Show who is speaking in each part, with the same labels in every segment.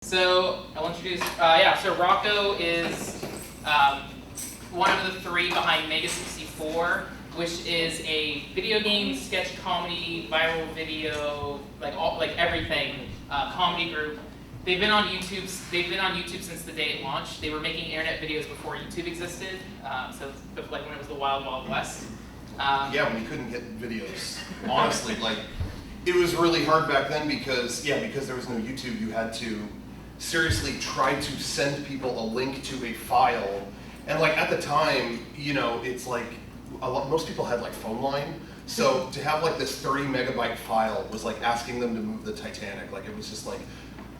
Speaker 1: So I'll introduce, so Rocco is one of the three behind Mega 64, which is a video game, sketch comedy, viral video, like everything comedy group. They've been on YouTube. Since the day it launched. They were making internet videos before YouTube existed, so like when it was the Wild Wild West.
Speaker 2: Yeah, when you couldn't get videos. Honestly, like it was really hard back then because there was no YouTube. You had to seriously try to send people a link to a file, and like at the time, it's like most people had like phone line. So to have like this 30 megabyte file was like asking them to move the Titanic. Like it was just like,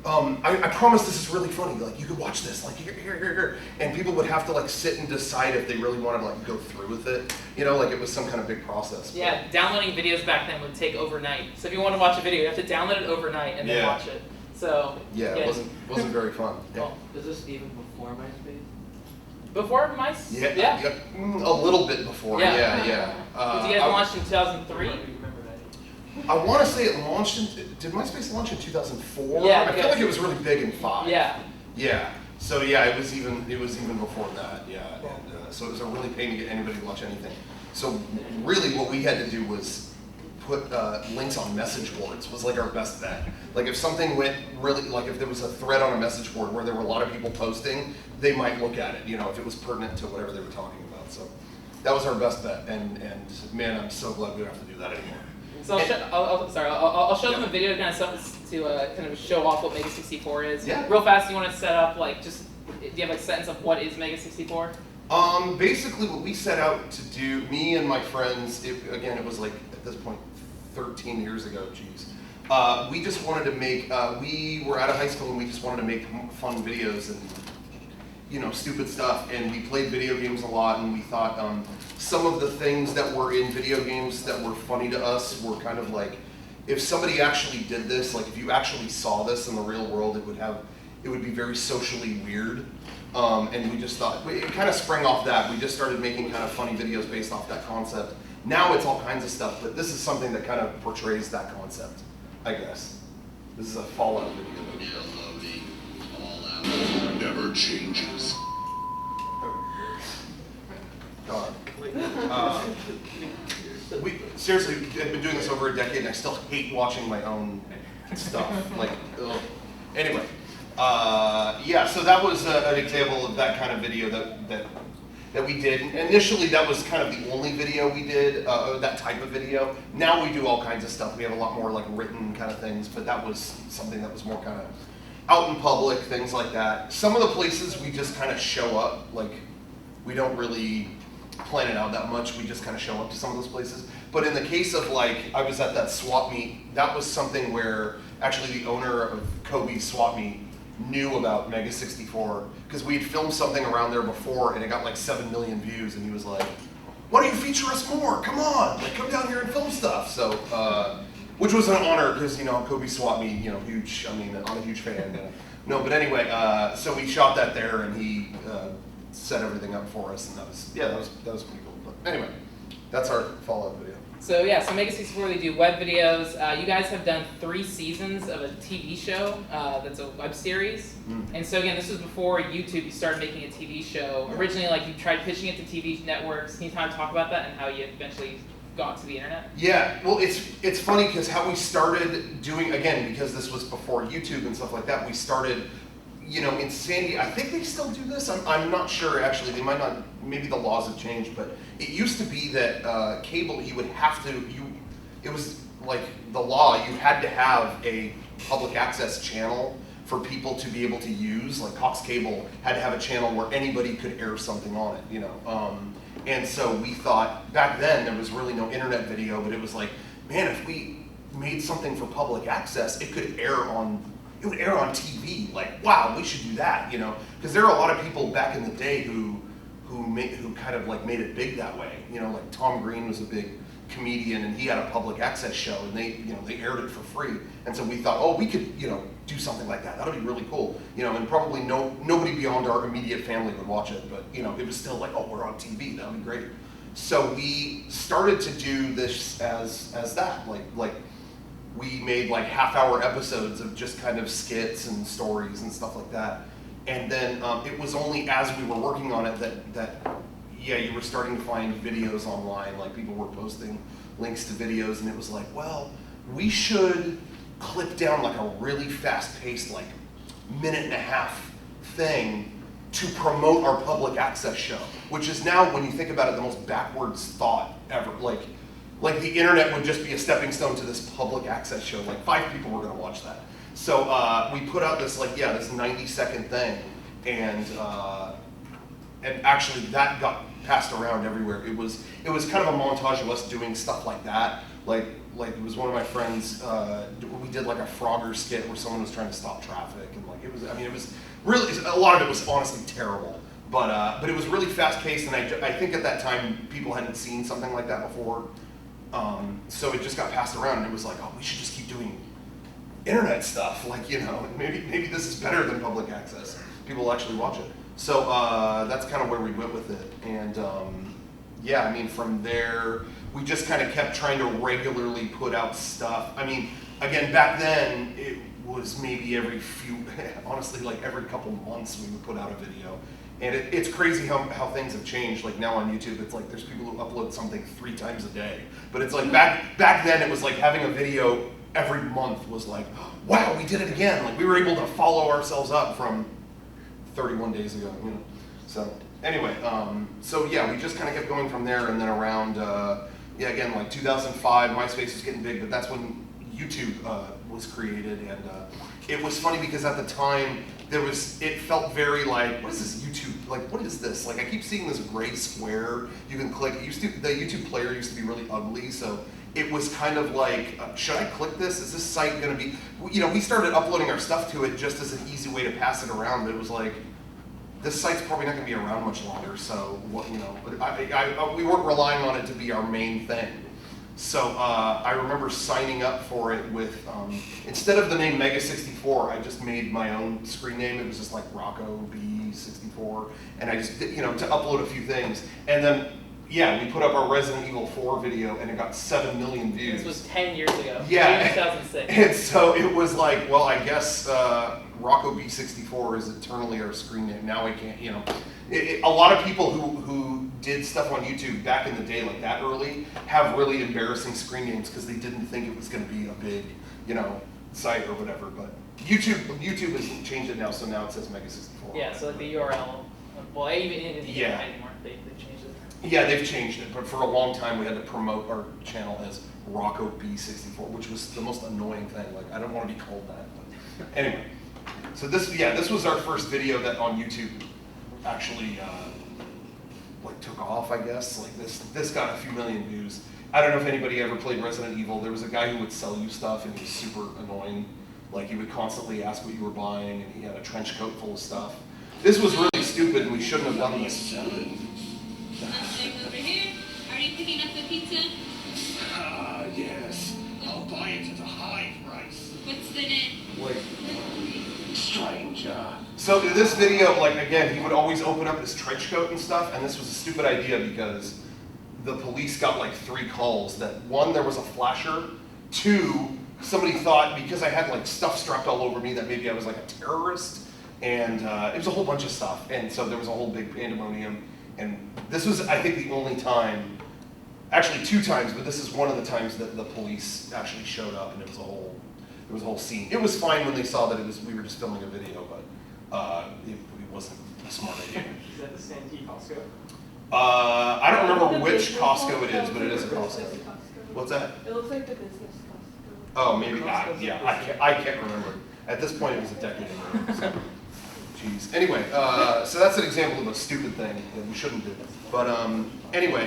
Speaker 2: I promise this is really funny. Like you could watch this. Like here, and people would have to like sit and decide if they really wanted to like go through with it. Like it was some kind of big process.
Speaker 1: Yeah, downloading videos back then would take overnight. So if you want to watch a video, you have to download it overnight and then watch it. So
Speaker 2: yeah, it wasn't very fun. Yeah.
Speaker 3: Well, is this even before MySpace?
Speaker 1: Before MySpace? Yeah.
Speaker 2: A little bit before. Yeah.
Speaker 1: You guys launched in 2003?
Speaker 2: I want to say it launched did MySpace launch in 2004?
Speaker 1: Yeah,
Speaker 2: I feel like it was really big in 5.
Speaker 1: Yeah.
Speaker 2: Yeah. So yeah, it was even before that. Yeah. And so it was a really pain to get anybody to watch anything. So really, what we had to do was put links on message boards was like our best bet. Like if something went really, like if there was a thread on a message board where there were a lot of people posting, they might look at it, if it was pertinent to whatever they were talking about. So that was our best bet, and man, I'm so glad we don't have to do that anymore.
Speaker 1: So I'll show them a video to kind of show off what Mega 64 is.
Speaker 2: Yeah.
Speaker 1: Real fast, you want to set up do you have a sentence of what is Mega 64?
Speaker 2: Basically what we set out to do, me and my friends, it was like at this point 13 years ago, geez. We just wanted to make, we were out of high school and we just wanted to make fun videos and stupid stuff, and we played video games a lot, and we thought some of the things that were in video games that were funny to us were kind of like, if somebody actually did this, like if you actually saw this in the real world, it would be very socially weird. And we just thought, it kind of sprang off that. We just started making kind of funny videos based off that concept. Now it's all kinds of stuff, but this is something that kind of portrays that concept, I guess. This is a Fallout video.
Speaker 4: Fallout never changes.
Speaker 2: God. We seriously have been doing this over a decade, and I still hate watching my own stuff. Like, ugh. Anyway. So that was an example of that kind of video that we did. Initially, that was kind of the only video we did, that type of video. Now we do all kinds of stuff. We have a lot more like written kind of things, but that was something that was more kind of out in public, things like that. Some of the places we just kind of show up, like we don't really plan it out that much. We just kind of show up to some of those places. But in the case of like, I was at that swap meet, that was something where actually the owner of Kobe's swap meet knew about Mega 64 because we had filmed something around there before and it got like 7 million views, and he was like, why don't you feature us more? Come on, like come down here and film stuff. So, which was an honor because, Kobe swap meet, huge, I'm a huge fan. No, but anyway, so we shot that there and he set everything up for us, and that was pretty cool. But anyway, that's our Fallout video.
Speaker 1: So Mega 64, they do web videos. You guys have done 3 seasons of a TV show that's a web series. And so again, this was before YouTube. You started making a TV show. Originally, you tried pitching it to TV networks. Can you kind of talk about that and how you eventually got to the internet?
Speaker 2: Yeah, well, it's funny because how we started doing, again, because this was before YouTube and stuff like that, we started, in San Diego. I think they still do this. I'm not sure, actually. They might not, maybe the laws have changed, but it used to be that cable, you would have to, it was like the law, you had to have a public access channel for people to be able to use. Like Cox Cable had to have a channel where anybody could air something on it, And so we thought, back then there was really no internet video, but it was like, man, if we made something for public access, it would air on TV. Like, wow, we should do that, Because there are a lot of people back in the day who kind of like made it big that way. Like Tom Green was a big comedian and he had a public access show, and they aired it for free. And so we thought, oh, we could, do something like that. That'll be really cool. And probably nobody beyond our immediate family would watch it, but it was still like, oh, we're on TV, that'll be great. So we started to do this as that, like we made like half-hour episodes of just kind of skits and stories and stuff like that. And then it was only as we were working on it that yeah, you were starting to find videos online, like people were posting links to videos, and it was like, well, we should clip down like a really fast-paced, like minute-and-a-half thing to promote our public access show, which is now, when you think about it, the most backwards thought ever. Like the internet would just be a stepping stone to this public access show. Like 5 people were gonna watch that. So we put out this this 90-second thing, and actually that got passed around everywhere. It was kind of a montage of us doing stuff like that. Like it was one of my friends, we did like a Frogger skit where someone was trying to stop traffic, and like it was really, a lot of it was honestly terrible, but it was really fast paced, and I think at that time people hadn't seen something like that before, so it just got passed around, and it was like, oh, we should just keep doing internet stuff, like, you know, maybe this is better than public access. People will actually watch it. So that's kind of where we went with it, and yeah, I mean, from there, we just kind of kept trying to regularly put out stuff. I mean, again, back then, it was maybe honestly, like every couple months we would put out a video. And it's crazy how things have changed. Like now on YouTube, it's like there's people who upload something 3 times a day. But it's like back then, it was like having a video every month was like, wow, we did it again. Like we were able to follow ourselves up from 31 days ago, you know. So anyway, so yeah, we just kind of kept going from there, and then around, yeah, again, like 2005, MySpace was getting big, but that's when YouTube was created, and it was funny because at the time, it felt very like, what is this YouTube, like what is this? Like I keep seeing this gray square you can click. The YouTube player used to be really ugly, so it was kind of like, should I click this? Is this site gonna be, you know, we started uploading our stuff to it just as an easy way to pass it around, but it was like, this site's probably not going to be around much longer, so what, you know. But we weren't relying on it to be our main thing. So I remember signing up for it with instead of the name Mega64, I just made my own screen name. It was just like Rocco B64, and I just did, you know, to upload a few things, and then yeah, we put up our Resident Evil 4 video, and it got 7 million views.
Speaker 1: This was 10 years ago.
Speaker 2: Yeah.
Speaker 1: 2006.
Speaker 2: And so it was like, well, I guess Rocco B64 is eternally our screen name. Now I can't, you know. A lot of people who did stuff on YouTube back in the day, like that early, have really embarrassing screen names because they didn't think it was going to be a big, you know, site or whatever. But YouTube has changed it now, so now it says Mega64.
Speaker 1: Yeah, so like the URL, well, even in the
Speaker 2: yeah.
Speaker 1: anymore, they changed it.
Speaker 2: Yeah, they've changed it, but for a long time we had to promote our channel as Rocco B64, which was the most annoying thing. Like, I don't want to be called that. But anyway, so this was our first video that on YouTube actually like took off, I guess. Like this got a few million views. I don't know if anybody ever played Resident Evil. There was a guy who would sell you stuff, and he was super annoying. Like he would constantly ask what you were buying, and he had a trench coat full of stuff. This was really stupid, and we shouldn't have done this.
Speaker 5: Something over here. Are you picking up the pizza?
Speaker 4: Ah, yes. I'll buy it at a high price.
Speaker 5: What's the name?
Speaker 2: Like,
Speaker 4: Stranger.
Speaker 2: so this video, like again, he would always open up his trench coat and stuff, and this was a stupid idea because the police got like 3 calls. That 1, there was a flasher. 2, somebody thought because I had like stuff strapped all over me that maybe I was like a terrorist, and it was a whole bunch of stuff, and so there was a whole big pandemonium. And this was, I think, the only time, actually 2 times, but this is one of the times that the police actually showed up, and it was a whole scene. It was fine when they saw that we were just filming a video, but it wasn't a smart idea.
Speaker 3: Is that the Santee Costco?
Speaker 2: I don't remember
Speaker 6: The
Speaker 2: which
Speaker 6: business
Speaker 2: Costco it is,
Speaker 6: Costco.
Speaker 2: but it is a
Speaker 6: It looks
Speaker 2: Costco.
Speaker 6: like the Costco.
Speaker 2: What's that?
Speaker 6: It looks like the business Costco.
Speaker 2: Oh, maybe.
Speaker 3: Costco's
Speaker 2: Yeah, I can't remember. At this point, it was a decade ago. So. Jeez. Anyway, so that's an example of a stupid thing that we shouldn't do. But anyway,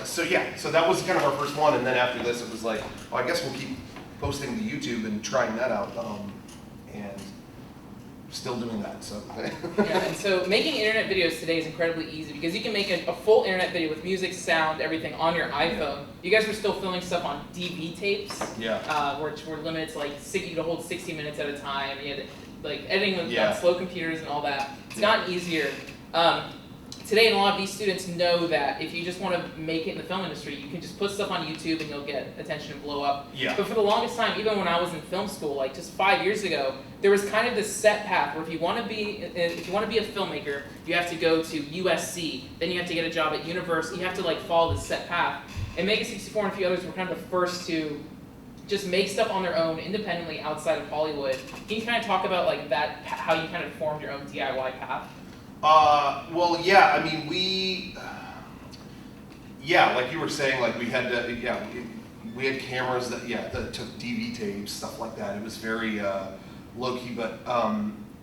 Speaker 2: so yeah, so that was kind of our first one, and then after this, it was like, well, I guess we'll keep posting to YouTube and trying that out, and still doing that. So.
Speaker 1: Yeah, and so making internet videos today is incredibly easy because you can make a full internet video with music, sound, everything on your iPhone. You guys were still filming stuff on DV tapes, which were limited to like you could hold 60 minutes at a time. You had like editing with on slow computers and all that. It's gotten easier. today, and a lot of these students know that if you just want to make it in the film industry, you can just put stuff on YouTube and you'll get attention and blow up.
Speaker 2: Yeah.
Speaker 1: But for the longest time, even when I was in film school, like just 5 years ago, there was kind of this set path where if you want to be a filmmaker, you have to go to USC, then you have to get a job at university, you have to like follow this set path. And Mega 64 and a few others were kind of the first to just make stuff on their own independently outside of Hollywood. Can you kind of talk about like that, how you kind of formed your own DIY path?
Speaker 2: Well, yeah, I mean, like you were saying, like we had to, we had cameras that took DV tapes, stuff like that. It was very low-key, but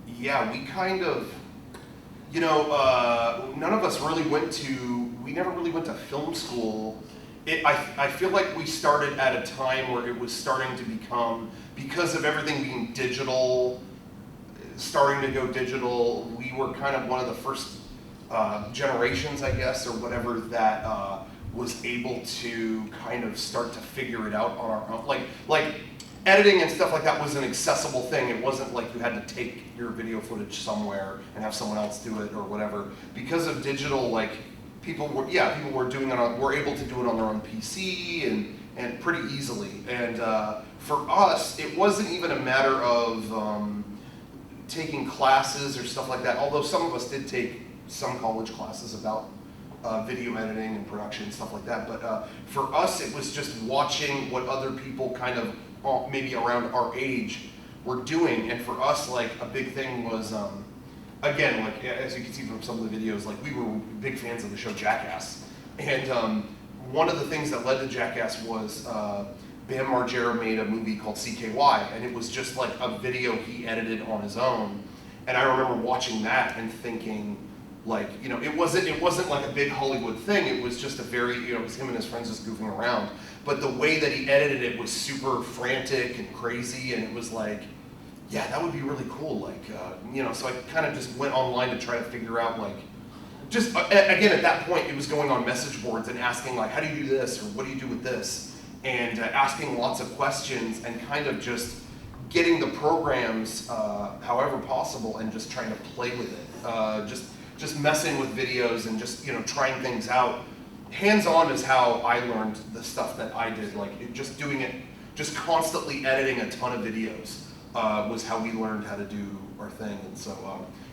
Speaker 2: we kind of, none of us really we never really went to film school. I feel like we started at a time where it was starting to become, because of everything being digital, starting to go digital, we were kind of one of the first generations, I guess, or whatever, that was able to kind of start to figure it out on our own. Like editing and stuff like that was an accessible thing. It wasn't like you had to take your video footage somewhere and have someone else do it or whatever. Because of digital, like people were doing it were able to do it on their own PC and pretty easily. And for us, it wasn't even a matter of taking classes or stuff like that, although some of us did take some college classes about video editing and production and stuff like that. But for us, it was just watching what other people kind of maybe around our age were doing. And for us, like a big thing was, again, like as you can see from some of the videos, like we were big fans of the show Jackass. And one of the things that led to Jackass was Bam Margera made a movie called CKY, and it was just like a video he edited on his own. And I remember watching that and thinking, like, it wasn't like a big Hollywood thing. It was just a very, it was him and his friends just goofing around. But the way that he edited it was super frantic and crazy, and it was like, yeah, that would be really cool. Like, so I kind of just went online to try to figure out, like, just again at that point, it was going on message boards and asking, like, how do you do this, or what do you do with this? And asking lots of questions and kind of just getting the programs however possible and just trying to play with it. Just messing with videos and just trying things out. Hands-on is how I learned the stuff that I did. Like just doing it, just constantly editing a ton of videos was how we learned how to do our thing. And so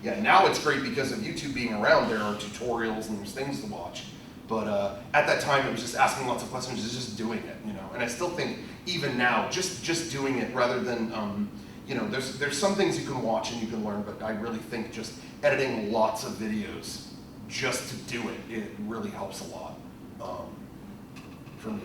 Speaker 2: now it's great because of YouTube being around. There are tutorials and there's things to watch. But at that time, it was just asking lots of questions, just doing it, And I still think, even now, just doing it rather than, there's some things you can watch and you can learn, but I really think just editing lots of videos just to do it, it really helps a lot for me.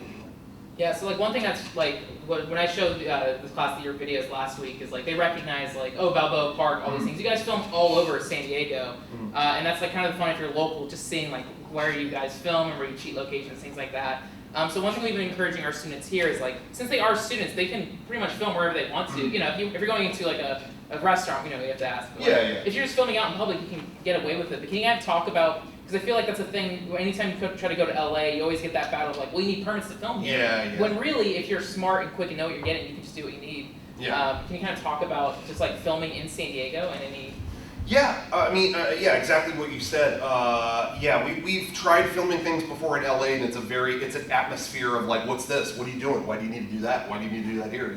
Speaker 1: Yeah, so like one thing that's like, when I showed this class your videos last week is like they recognize like, oh, Balboa Park, all these things. You guys filmed all over San Diego, and that's like kind of fun if you're local, just seeing like where you guys film and where you cheat locations, things like that. So one thing we've been encouraging our students here is like, since they are students, they can pretty much film wherever they want to. If you're going into like a restaurant, you have to ask. But, if you're just filming out in public, you can get away with it. But can you kind of talk about, because I feel like that's a thing, anytime you try to go to LA, you always get that battle of like, well, you need permits to film here. When really, if you're smart and quick and know what you're getting, you can just do what you need. Can you kind of talk about just like filming in San Diego and any...
Speaker 2: exactly what you said. We've tried filming things before in LA, and it's an atmosphere of like, what's this? What are you doing? Why do you need to do that? Why do you need to do that here?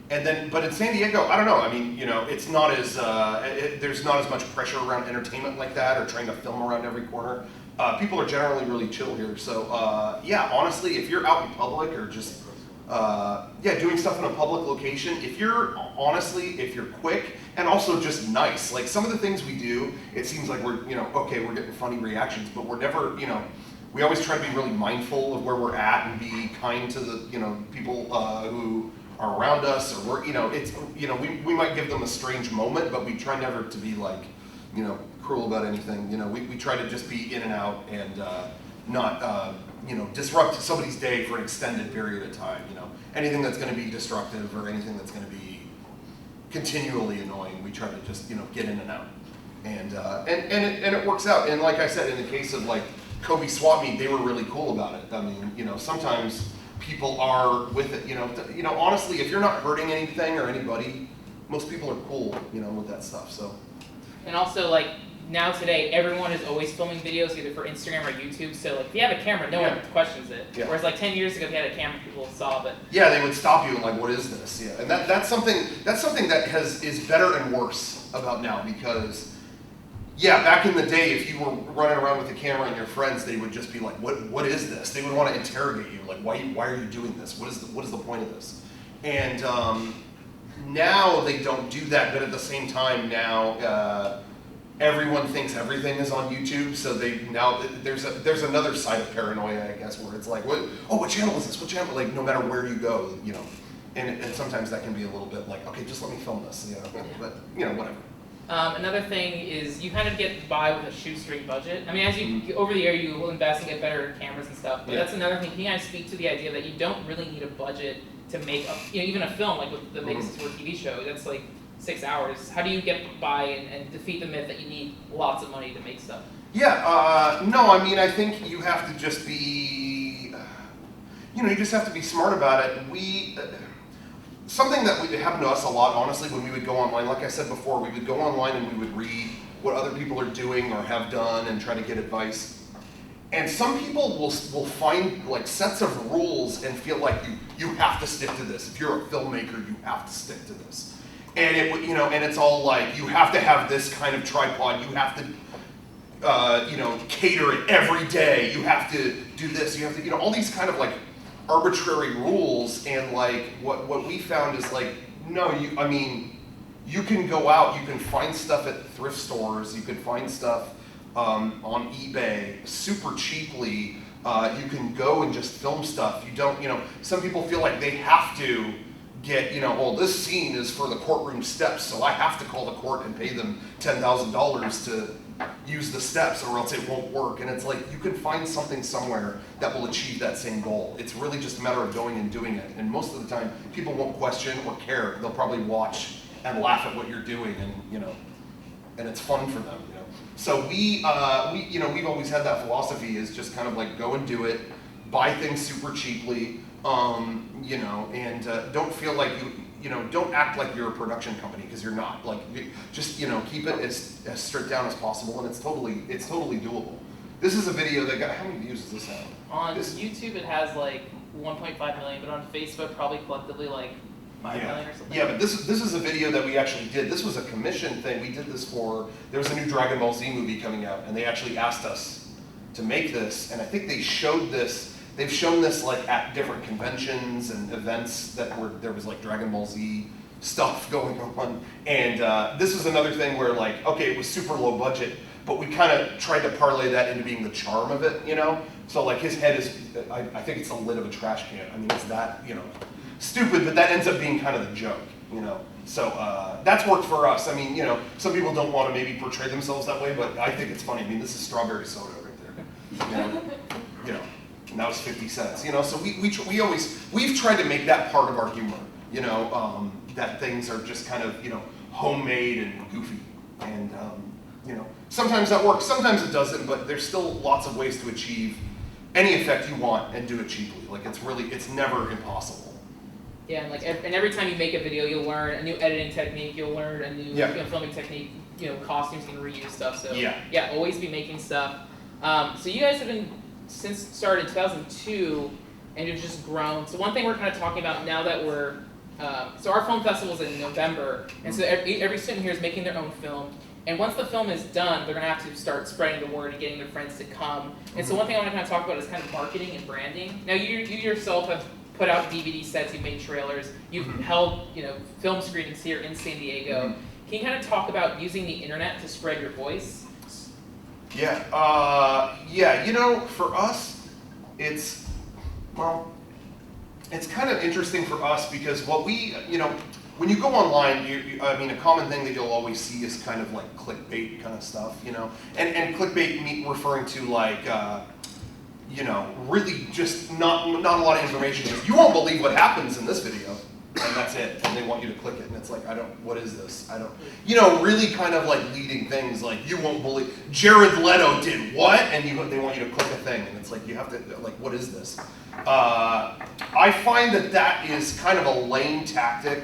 Speaker 2: And then, but in San Diego, I don't know. I mean, it's not as there's not as much pressure around entertainment like that, or trying to film around every corner. People are generally really chill here. So honestly, if you're out in public or just doing stuff in a public location, if you're quick and also just nice, like some of the things we do, it seems like we're we're getting funny reactions, but we're never we always try to be really mindful of where we're at and be kind to the people who are around us, or we might give them a strange moment, but we try never to be like cruel about anything. We try to just be in and out and not disrupt somebody's day for an extended period of time. Anything that's going to be destructive or anything that's going to be continually annoying, we try to just get in and out, and it works out. And like I said, in the case of like Kobe Swap Meet, they were really cool about it. I mean, sometimes people are with it. Honestly, if you're not hurting anything or anybody, most people are cool, with that stuff. So.
Speaker 1: And also, like, now today, everyone is always filming videos either for Instagram or YouTube. So like, if you have a camera, no one questions it.
Speaker 2: Yeah.
Speaker 1: Whereas like 10 years ago, if you had a camera, people saw, but
Speaker 2: Yeah, they would stop you and like, what is this? Yeah, and that's something that is better and worse about now because, yeah, back in the day, if you were running around with a camera and your friends, they would just be like, what is this? They would want to interrogate you, like, why are you doing this? What is the point of this? And now they don't do that, but at the same time now, everyone thinks everything is on YouTube, so there's another side of paranoia, I guess, where it's like, what channel is this? What channel? Like, no matter where you go, you know, and sometimes that can be a little bit like, okay, just let me film this, you know, but you know, whatever.
Speaker 1: Another thing is you kind of get by with a shoestring budget. I mean, as you over the year, you will invest and get better cameras and stuff. But that's another thing. Can you guys speak to the idea that you don't really need a budget to make even a film like with the Vegas Tour TV show? That's like 6 hours. How do you get by and defeat the myth that you need lots of money to make stuff?
Speaker 2: Yeah, no, I mean, I think you have to just be, you just have to be smart about it. Something that would happen to us a lot, honestly, when we would go online, like I said before, we would go online and we would read what other people are doing or have done and try to get advice. And some people will find like sets of rules and feel like you have to stick to this. If you're a filmmaker, you have to stick to this. And and it's all like, you have to have this kind of tripod, you have to cater it every day, you have to do this, you have to, all these kind of like arbitrary rules. And like what we found is like, no, you can go out, you can find stuff at thrift stores, you can find stuff on eBay super cheaply. You can go and just film stuff. You don't, some people feel like they have to get, well, this scene is for the courtroom steps, so I have to call the court and pay them $10,000 to use the steps or else it won't work. And it's like, you can find something somewhere that will achieve that same goal. It's really just a matter of going and doing it. And most of the time, people won't question or care. They'll probably watch and laugh at what you're doing, and and it's fun for them. So we've always had that philosophy, is just kind of like go and do it, buy things super cheaply, and don't feel like don't act like you're a production company, because you're not. Like, just keep it as stripped down as possible, and it's totally doable. This is a video that got, how many views does this have?
Speaker 1: On YouTube, it has like 1.5 million, but on Facebook, probably collectively like 5 million or something.
Speaker 2: Yeah, but this is a video that we actually did. This was a commission thing. We did this for, there was a new Dragon Ball Z movie coming out, and they actually asked us to make this, and I think they showed this, they've shown this like at different conventions and events that there was like Dragon Ball Z stuff going on. And this is another thing where like, okay, it was super low budget, but we kind of tried to parlay that into being the charm of it, So like his head is, I think it's the lid of a trash can. I mean, it's that, stupid, but that ends up being kind of the joke, So that's worked for us. I mean, some people don't want to maybe portray themselves that way, but I think it's funny. I mean, this is strawberry soda right there. And that was 50 cents. So we've tried to make that part of our humor. That things are just kind of homemade and goofy, and sometimes that works, sometimes it doesn't, but there's still lots of ways to achieve any effect you want and do it cheaply. Like, it's never impossible.
Speaker 1: Yeah, and every time you make a video, you'll learn a new editing technique, you'll learn a new filming technique, costumes, you can reuse stuff. So yeah, always be making stuff. So you guys have been since started in 2002, and you've just grown. So one thing we're kind of talking about now that we're so our film festival is in November, and so every student here is making their own film. And once the film is done, they're going to have to start spreading the word and getting their friends to come. And so one thing I want to kind of talk about is kind of marketing and branding. Now you yourself have put out DVD sets, you've made trailers, you've held film screenings here in San Diego. Can you kind of talk about using the internet to spread your voice?
Speaker 2: Yeah, for us, it's kind of interesting for us, because what we, when you go online, a common thing that you'll always see is kind of like clickbait kind of stuff, and clickbait referring to like, really just not a lot of information. Just, you won't believe what happens in this video, and that's it. And they want you to click it, and it's like, what is this? Really kind of like leading things like, you won't believe, Jared Leto did what? And they want you to click a thing, and it's like, you have to, like, what is this? I find that is kind of a lame tactic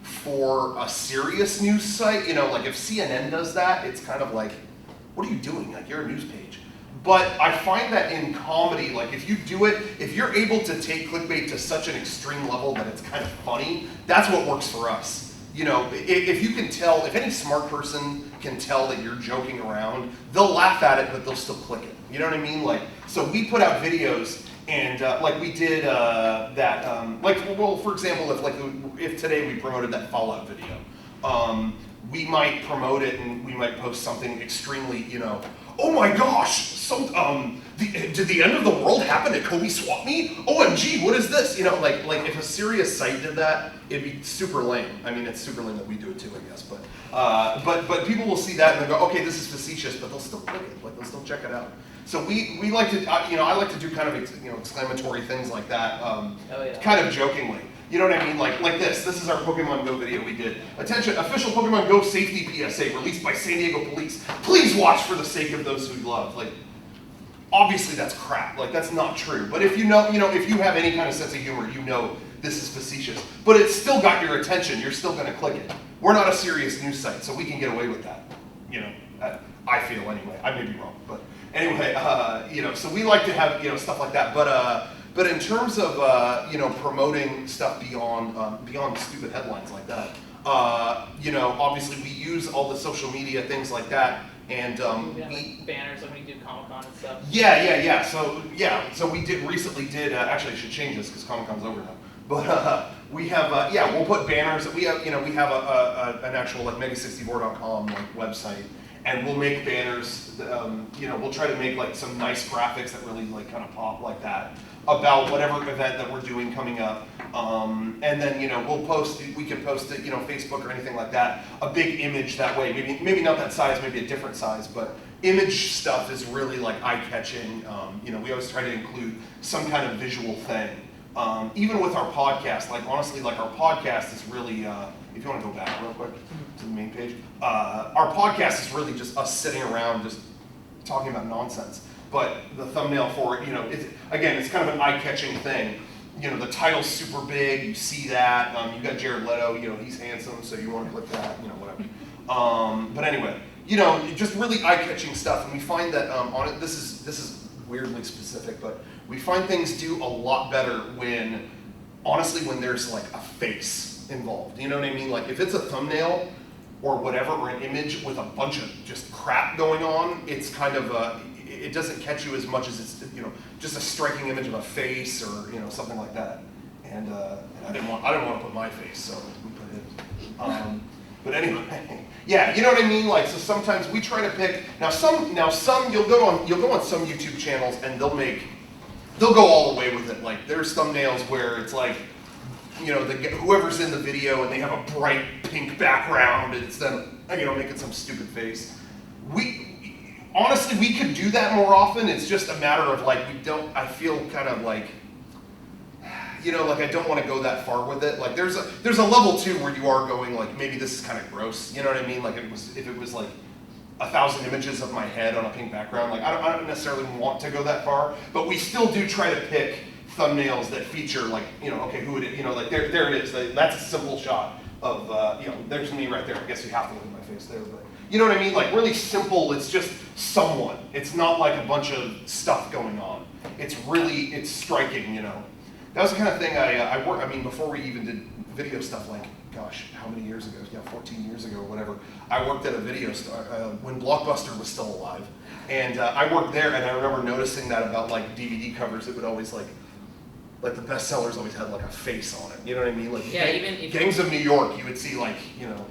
Speaker 2: for a serious news site. Like if CNN does that, it's kind of like, what are you doing? Like, you're a news page. But I find that in comedy, like if you do it, if you're able to take clickbait to such an extreme level that it's kind of funny, that's what works for us. You know, if you can tell, if any smart person can tell that you're joking around, they'll laugh at it, but they'll still click it. You know what I mean? Like, so we put out videos, and like we did well, for example, if today we promoted that Fallout video, we might promote it and we might post something extremely, you know, oh my gosh, did the end of the world happen at Kobe Swap Meet? OMG, what is this? You know, like if a serious site did that, it'd be super lame. I mean, it's super lame that we do it too, I guess. But people will see that and they'll go, okay, this is facetious, but they'll still click it. Like, they'll still check it out. So we like to, you know, I like to do kind of, you know, exclamatory things like that, kind of jokingly. You know what I mean? Like this. This is our Pokemon Go video we did. Attention, official Pokemon Go safety PSA released by San Diego Police. Please watch for the sake of those who love. Like, obviously that's crap. Like, that's not true. But if you know, if you have any kind of sense of humor, you know this is facetious. But it's still got your attention. You're still going to click it. We're not a serious news site, so we can get away with that. You know, I feel anyway. I may be wrong, but anyway, you know, so we like to have, you know, stuff like that. But in terms of you know, promoting stuff beyond stupid headlines like that, you know, obviously we use all the social media things like that, and
Speaker 1: like banners like when you do Comic-Con and stuff.
Speaker 2: Yeah. So we recently did. Actually, I should change this because Comic-Con's over now. But we have we'll put banners. We have an actual like mega64.com like website. And we'll make banners, you know, we'll try to make like some nice graphics that really like kind of pop like that about whatever event that we're doing coming up. And then, you know, we can post it, you know, Facebook or anything like that, a big image that way, maybe not that size, maybe a different size, but image stuff is really like eye-catching. You know, we always try to include some kind of visual thing. Even with our podcast, like honestly, like our podcast is really, if you want to go back real quick to the main page, our podcast is really just us sitting around just talking about nonsense. But the thumbnail for it, you know, it's kind of an eye-catching thing. You know, the title's super big, you see that. You got Jared Leto, you know, he's handsome, so you want to click that, you know, whatever. But anyway, you know, just really eye-catching stuff. And we find that on it, this is weirdly specific, but we find things do a lot better when, honestly, when there's like a face involved. You know what I mean? Like if it's a thumbnail or whatever, or an image with a bunch of just crap going on, it's kind of it doesn't catch you as much as it's, you know, just a striking image of a face or, you know, something like that. And I didn't want to put my face, so we put it. But anyway, yeah, you know what I mean. Like, so sometimes we try to pick. Now some you'll go on some YouTube channels and they'll go all the way with it. Like there's thumbnails where it's like, you know, whoever's in the video and they have a bright pink background and it's them, you know, making some stupid face. Honestly, we could do that more often. It's just a matter of like, I feel kind of like, you know, like I don't want to go that far with it. Like there's a level too where you are going like, maybe this is kind of gross. You know what I mean? Like if it was like 1,000 images of my head on a pink background, like I don't necessarily want to go that far, but we still do try to pick thumbnails that feature like, you know, okay, who it is, you know, like there it is. That's a simple shot of, you know, there's me right there. I guess you have to look at my face there, but you know what I mean? Like really simple, it's just someone. It's not like a bunch of stuff going on. It's striking, you know. That was the kind of thing I mean, before we even did video stuff, like, gosh, how many years ago? Yeah, 14 years ago or whatever. I worked at a video store when Blockbuster was still alive. And I worked there, and I remember noticing that about like DVD covers, it would always like the bestsellers always had like a face on it. You know what I mean? Like
Speaker 1: yeah, even if
Speaker 2: Gangs of New York, you would see like, you know.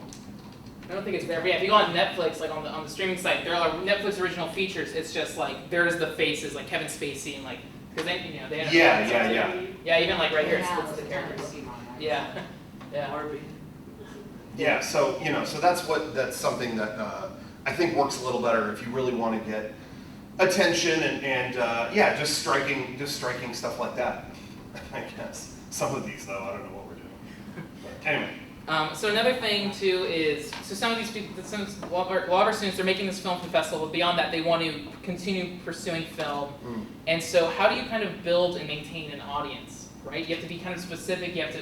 Speaker 1: I don't think it's fair, but yeah, if you go on Netflix, like on the streaming site, there are Netflix original features. It's just like there's the faces, like Kevin Spacey, and like because they, you know, they have yeah, even like right here, it's the characters. Yeah.
Speaker 2: Yeah, so you know, so that's something that I think works a little better if you really want to get attention and yeah, just striking stuff like that. I guess some of these though, I don't know what we're doing. But anyway.
Speaker 1: So another thing too is, so some of these people, a lot of our students are making this film for the festival, but beyond that they want to continue pursuing film. And so how do you kind of build and maintain an audience, right? You have to be kind of specific, you have to,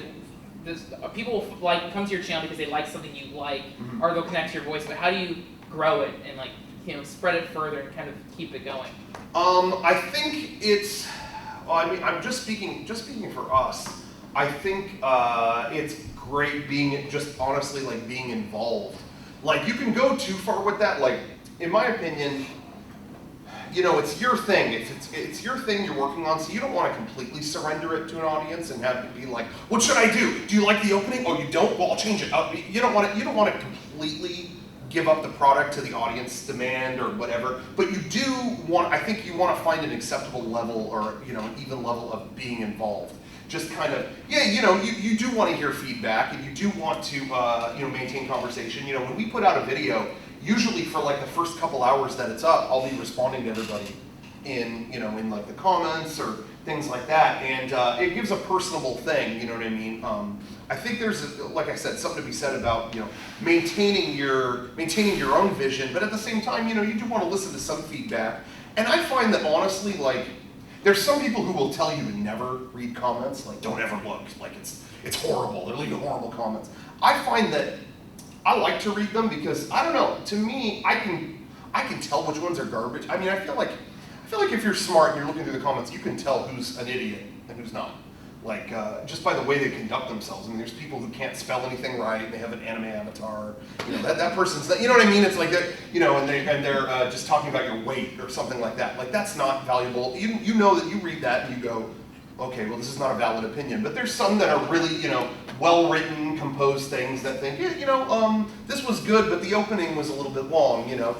Speaker 1: people will come to your channel because they like something you like, or they'll connect to your voice, but how do you grow it and like spread it further and kind of keep it going?
Speaker 2: I think it's, well, I mean, I'm just speaking for us. I think it's great being, just honestly, like being involved. Like you can go too far with that. Like, in my opinion, you know, it's your thing. It's your thing you're working on, so you don't want to completely surrender it to an audience and have it be like, what should I do? Do you like the opening? Oh, you don't? Well, I'll change it. You don't want to completely give up the product to the audience demand or whatever, but you do want, I think you want to find an acceptable level or, you know, an even level of being involved. Just kind of, yeah, you know, you do want to hear feedback and you do want to, you know, maintain conversation. You know, when we put out a video, usually for like the first couple hours that it's up, I'll be responding to everybody in, you know, in like the comments or things like that, and it gives a personable thing, you know what I mean? I think there's, like I said, something to be said about, you know, maintaining your own vision, but at the same time, you know, you do want to listen to some feedback. And I find that honestly, like, there's some people who will tell you to never read comments, like don't ever look, like it's horrible, they're leaving horrible comments. I find that I like to read them because, I don't know, to me, I can tell which ones are garbage. I mean, I feel like if you're smart and you're looking through the comments, you can tell who's an idiot and who's not. Like, just by the way they conduct themselves. I mean, there's people who can't spell anything right, and they have an anime avatar. You know, that person's, you know what I mean? It's like, they're, you know, and they're just talking about your weight or something like that. Like, that's not valuable. You know that you read that and you go, okay, well, this is not a valid opinion. But there's some that are really, you know, well-written, composed things that think, yeah, you know, this was good, but the opening was a little bit long, you know.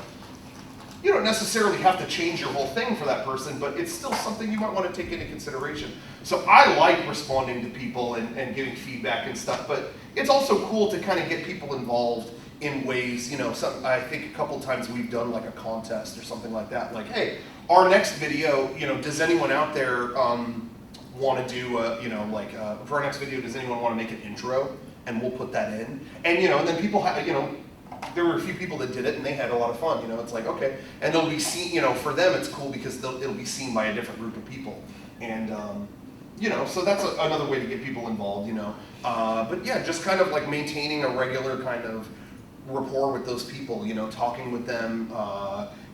Speaker 2: You don't necessarily have to change your whole thing for that person, but it's still something you might want to take into consideration. So I like responding to people and giving feedback and stuff, but it's also cool to kind of get people involved in ways, you know, I think a couple times we've done like a contest or something like that. Like, hey, our next video, you know, does anyone out there want to do, you know, like, for our next video, does anyone want to make an intro? And we'll put that in. And, you know, and then people have, you know, there were a few people that did it and they had a lot of fun, you know, it's like, okay. And they'll be seen, you know, for them it's cool because it'll be seen by a different group of people. And, you know, so that's another way to get people involved, you know. But yeah, just kind of like maintaining a regular kind of rapport with those people, you know, talking with them,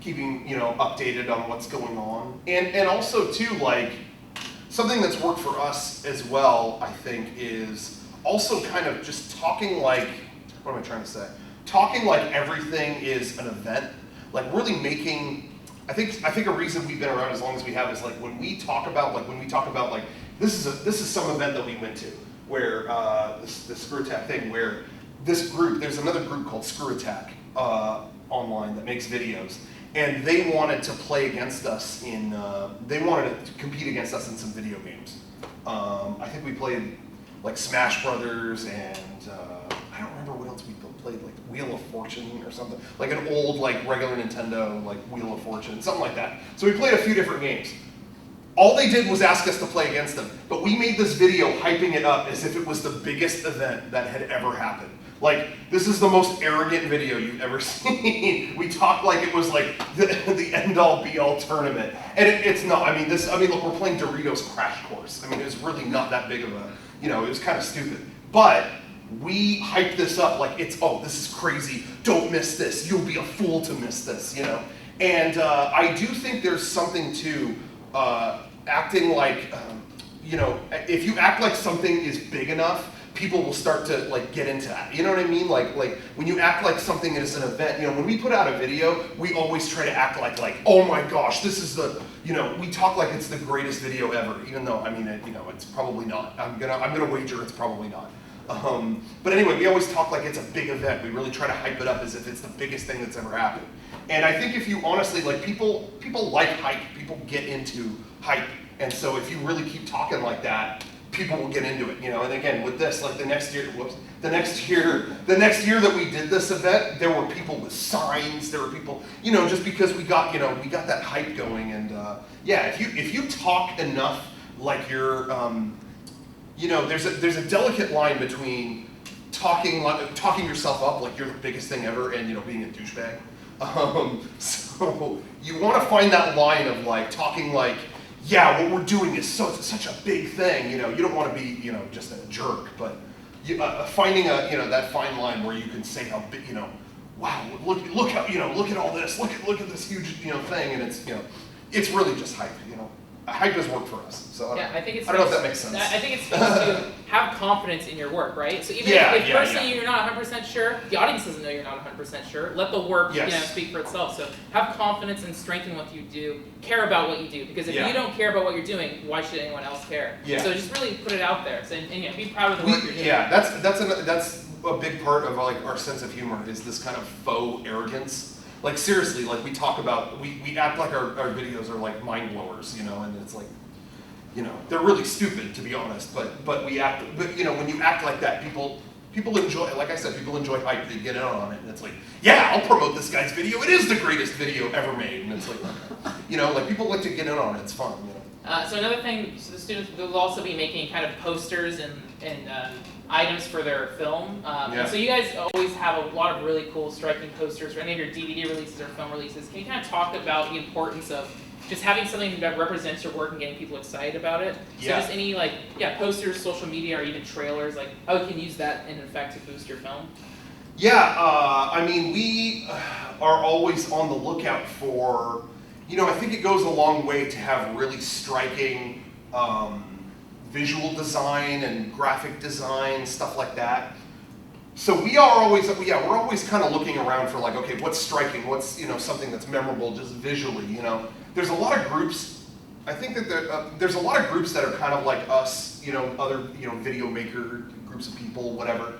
Speaker 2: keeping, you know, updated on what's going on. And also too, like, something that's worked for us as well, I think, is also kind of just talking like, what am I trying to say? Talking like everything is an event, like really making, I think a reason we've been around as long as we have is like when we talk about like this is some event that we went to where this Screw Attack thing where this group, there's another group called Screw Attack online that makes videos, and they wanted to play against us in they wanted to compete against us in some video games. I think we played like Smash Brothers and I don't remember what else we played, like Wheel of Fortune or something, like an old like regular Nintendo like Wheel of Fortune, something like that. So we played a few different games. All they did was ask us to play against them, but we made this video hyping it up as if it was the biggest event that had ever happened. Like, this is the most arrogant video you've ever seen. We talked like it was like the end-all be-all tournament. And it's not, I mean, look, we're playing Doritos Crash Course. I mean, it was really not that big of a, you know, it was kind of stupid. But we hyped this up like it's, oh, this is crazy, don't miss this, you'll be a fool to miss this, you know? And I do think there's something to acting like, you know, if you act like something is big enough, people will start to like get into that. You know what I mean? Like when you act like something is an event, you know, when we put out a video, we always try to act like, oh my gosh, this is the, you know, we talk like it's the greatest video ever, even though, I mean, you know, it's probably not. I'm gonna wager it's probably not. But anyway, we always talk like it's a big event. We really try to hype it up as if it's the biggest thing that's ever happened. And I think if you honestly, like people like hype, people get into hype. And so if you really keep talking like that, people will get into it, you know. And again, with this, like the next year that we did this event, there were people with signs, there were people, you know, just because we got that hype going. And yeah, if you talk enough like you're, you know, there's a delicate line between talking yourself up like you're the biggest thing ever and, you know, being a douchebag. So you want to find that line of like talking like, yeah, what we're doing is such a big thing. You know, you don't want to be, you know, just a jerk, but finding a, you know, that fine line where you can say how big, you know, wow, look how, look at all this, look at this huge, thing, and it's, it's really just hype, Hype does work for us, so
Speaker 1: Yeah, I think it's.
Speaker 2: I don't know if that makes sense.
Speaker 1: I think it's supposed to have confidence in your work, right? So even if personally you're not 100% sure, the audience doesn't know you're not 100% sure. Let the work, speak for itself. So have confidence and strength in what you do. Care about what you do, because if you don't care about what you're doing, why should anyone else care?
Speaker 2: Yeah.
Speaker 1: So just really put it out there. So and be proud of the work you're doing.
Speaker 2: Yeah, that's a big part of like our sense of humor is this kind of faux arrogance. Like seriously, like we talk about, we act like our videos are like mind blowers, and it's like, they're really stupid to be honest, but we act, when you act like that, people enjoy, like I said, people enjoy hype, they get in on it, and it's like, yeah, I'll promote this guy's video, it is the greatest video ever made, and it's like, like people like to get in on it, it's fun,
Speaker 1: So another thing, so the students will also be making kind of posters and items for their film. And so you guys always have a lot of really cool, striking posters for any of your DVD releases or film releases. Can you kind of talk about the importance of just having something that represents your work and getting people excited about it? So just any posters, social media, or even trailers, like how you can use that in effect to boost your film?
Speaker 2: I mean, we are always on the lookout for, I think it goes a long way to have really striking visual design and graphic design, stuff like that. So we're always kind of looking around for like, okay, what's striking, what's, something that's memorable just visually, There's a lot of groups, I think that there's a lot of groups that are kind of like us, other, video maker groups of people, whatever,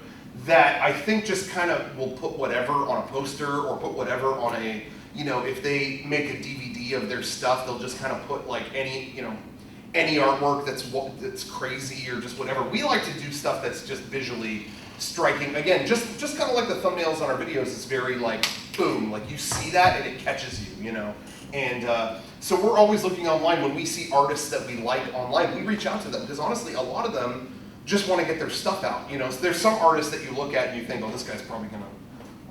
Speaker 2: that I think just kind of will put whatever on a poster or put whatever on a, if they make a DVD of their stuff, they'll just kind of put like any artwork that's crazy or just whatever. We like to do stuff that's just visually striking. Again, just kind of like the thumbnails on our videos, it's very like, boom, like you see that and it catches you, And so we're always looking online. When we see artists that we like online, we reach out to them, because honestly, a lot of them just want to get their stuff out. So there's some artists that you look at and you think, oh, this guy's probably gonna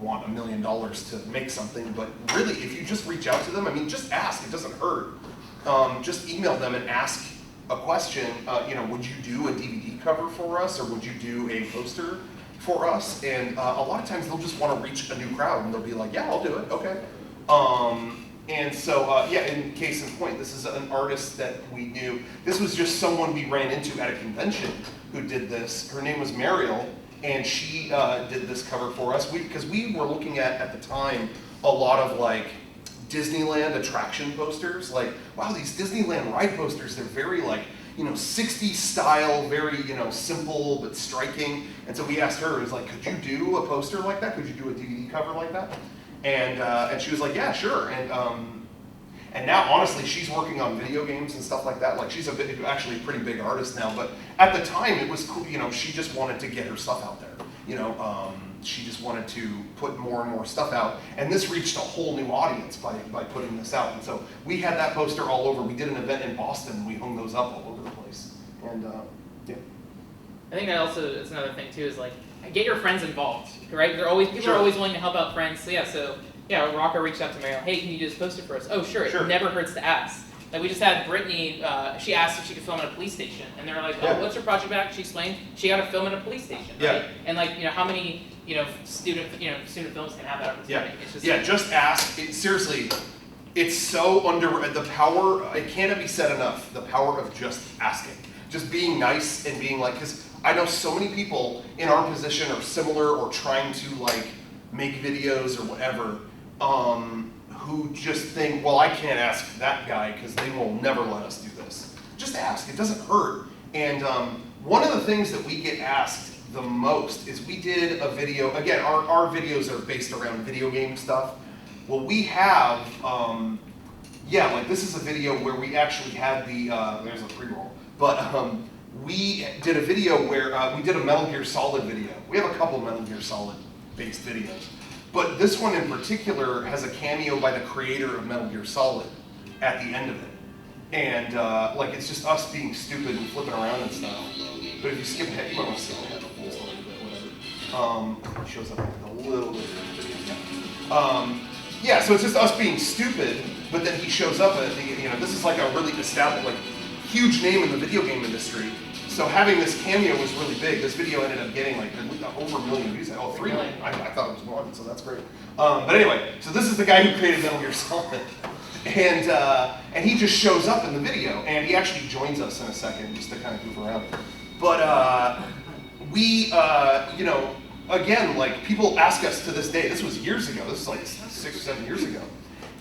Speaker 2: want $1 million to make something, but really, if you just reach out to them, I mean, just ask, it doesn't hurt. Just email them and ask a question, would you do a DVD cover for us, or would you do a poster for us? And a lot of times they'll just want to reach a new crowd, and they'll be like, yeah, I'll do it, okay. And so, in case in point, this is an artist that we knew. This was just someone we ran into at a convention who did this. Her name was Mariel, and she did this cover for us. Because we were looking at the time, a lot of like Disneyland attraction posters. Like, wow, these Disneyland ride posters, they're very like, 60s style, very, simple but striking. And so we asked her, it was like, could you do a poster like that? Could you do a DVD cover like that? And she was like, yeah, sure. And now, honestly, she's working on video games and stuff like that. Like, she's actually a pretty big artist now. But at the time, it was cool. She just wanted to get her stuff out there. She just wanted to put more and more stuff out. And this reached a whole new audience by putting this out. And so we had that poster all over. We did an event in Boston. We hung those up all over the place. And yeah.
Speaker 1: I think that also is another thing too, is like, get your friends involved, right? People are always willing to help out friends. So Rocco reached out to Mariel. Hey, can you do this poster for us? Oh, sure. It never hurts to ask. Like we just had Brittany. She asked if she could film at a police station, and they're like, "Oh, what's your project back?" She explained she got to film at a police station, right? And like, how many student films can have that opportunity? It's just
Speaker 2: just ask. Seriously, it's so the power. It cannot be said enough. The power of just asking, just being nice and being like, because I know so many people in our position are similar or trying to like make videos or whatever, who just think, well, I can't ask that guy because they will never let us do this. Just ask, it doesn't hurt. And one of the things that we get asked the most is we did a video, again, our videos are based around video game stuff. Well, we have, like this is a video where we actually had there's a pre-roll, but we did a video where we did a Metal Gear Solid video. We have a couple Metal Gear Solid based videos. But this one in particular has a cameo by the creator of Metal Gear Solid at the end of it. And like it's just us being stupid and flipping around and stuff. But if you skip ahead, you might want to skip ahead a little bit, whatever. It shows up a little bit in the video. So it's just us being stupid, but then he shows up at the, this is like a really established, like huge name in the video game industry. So having this cameo was really big. This video ended up getting like over 1 million views. Oh, 3 million. I thought it was 1, so that's great. But anyway, so this is the guy who created Metal Gear Solid. And he just shows up in the video, and he actually joins us in a second just to kind of goof around. But we, you know, again, like people ask us to this day, this was years ago, this is like 6 or 7 years ago,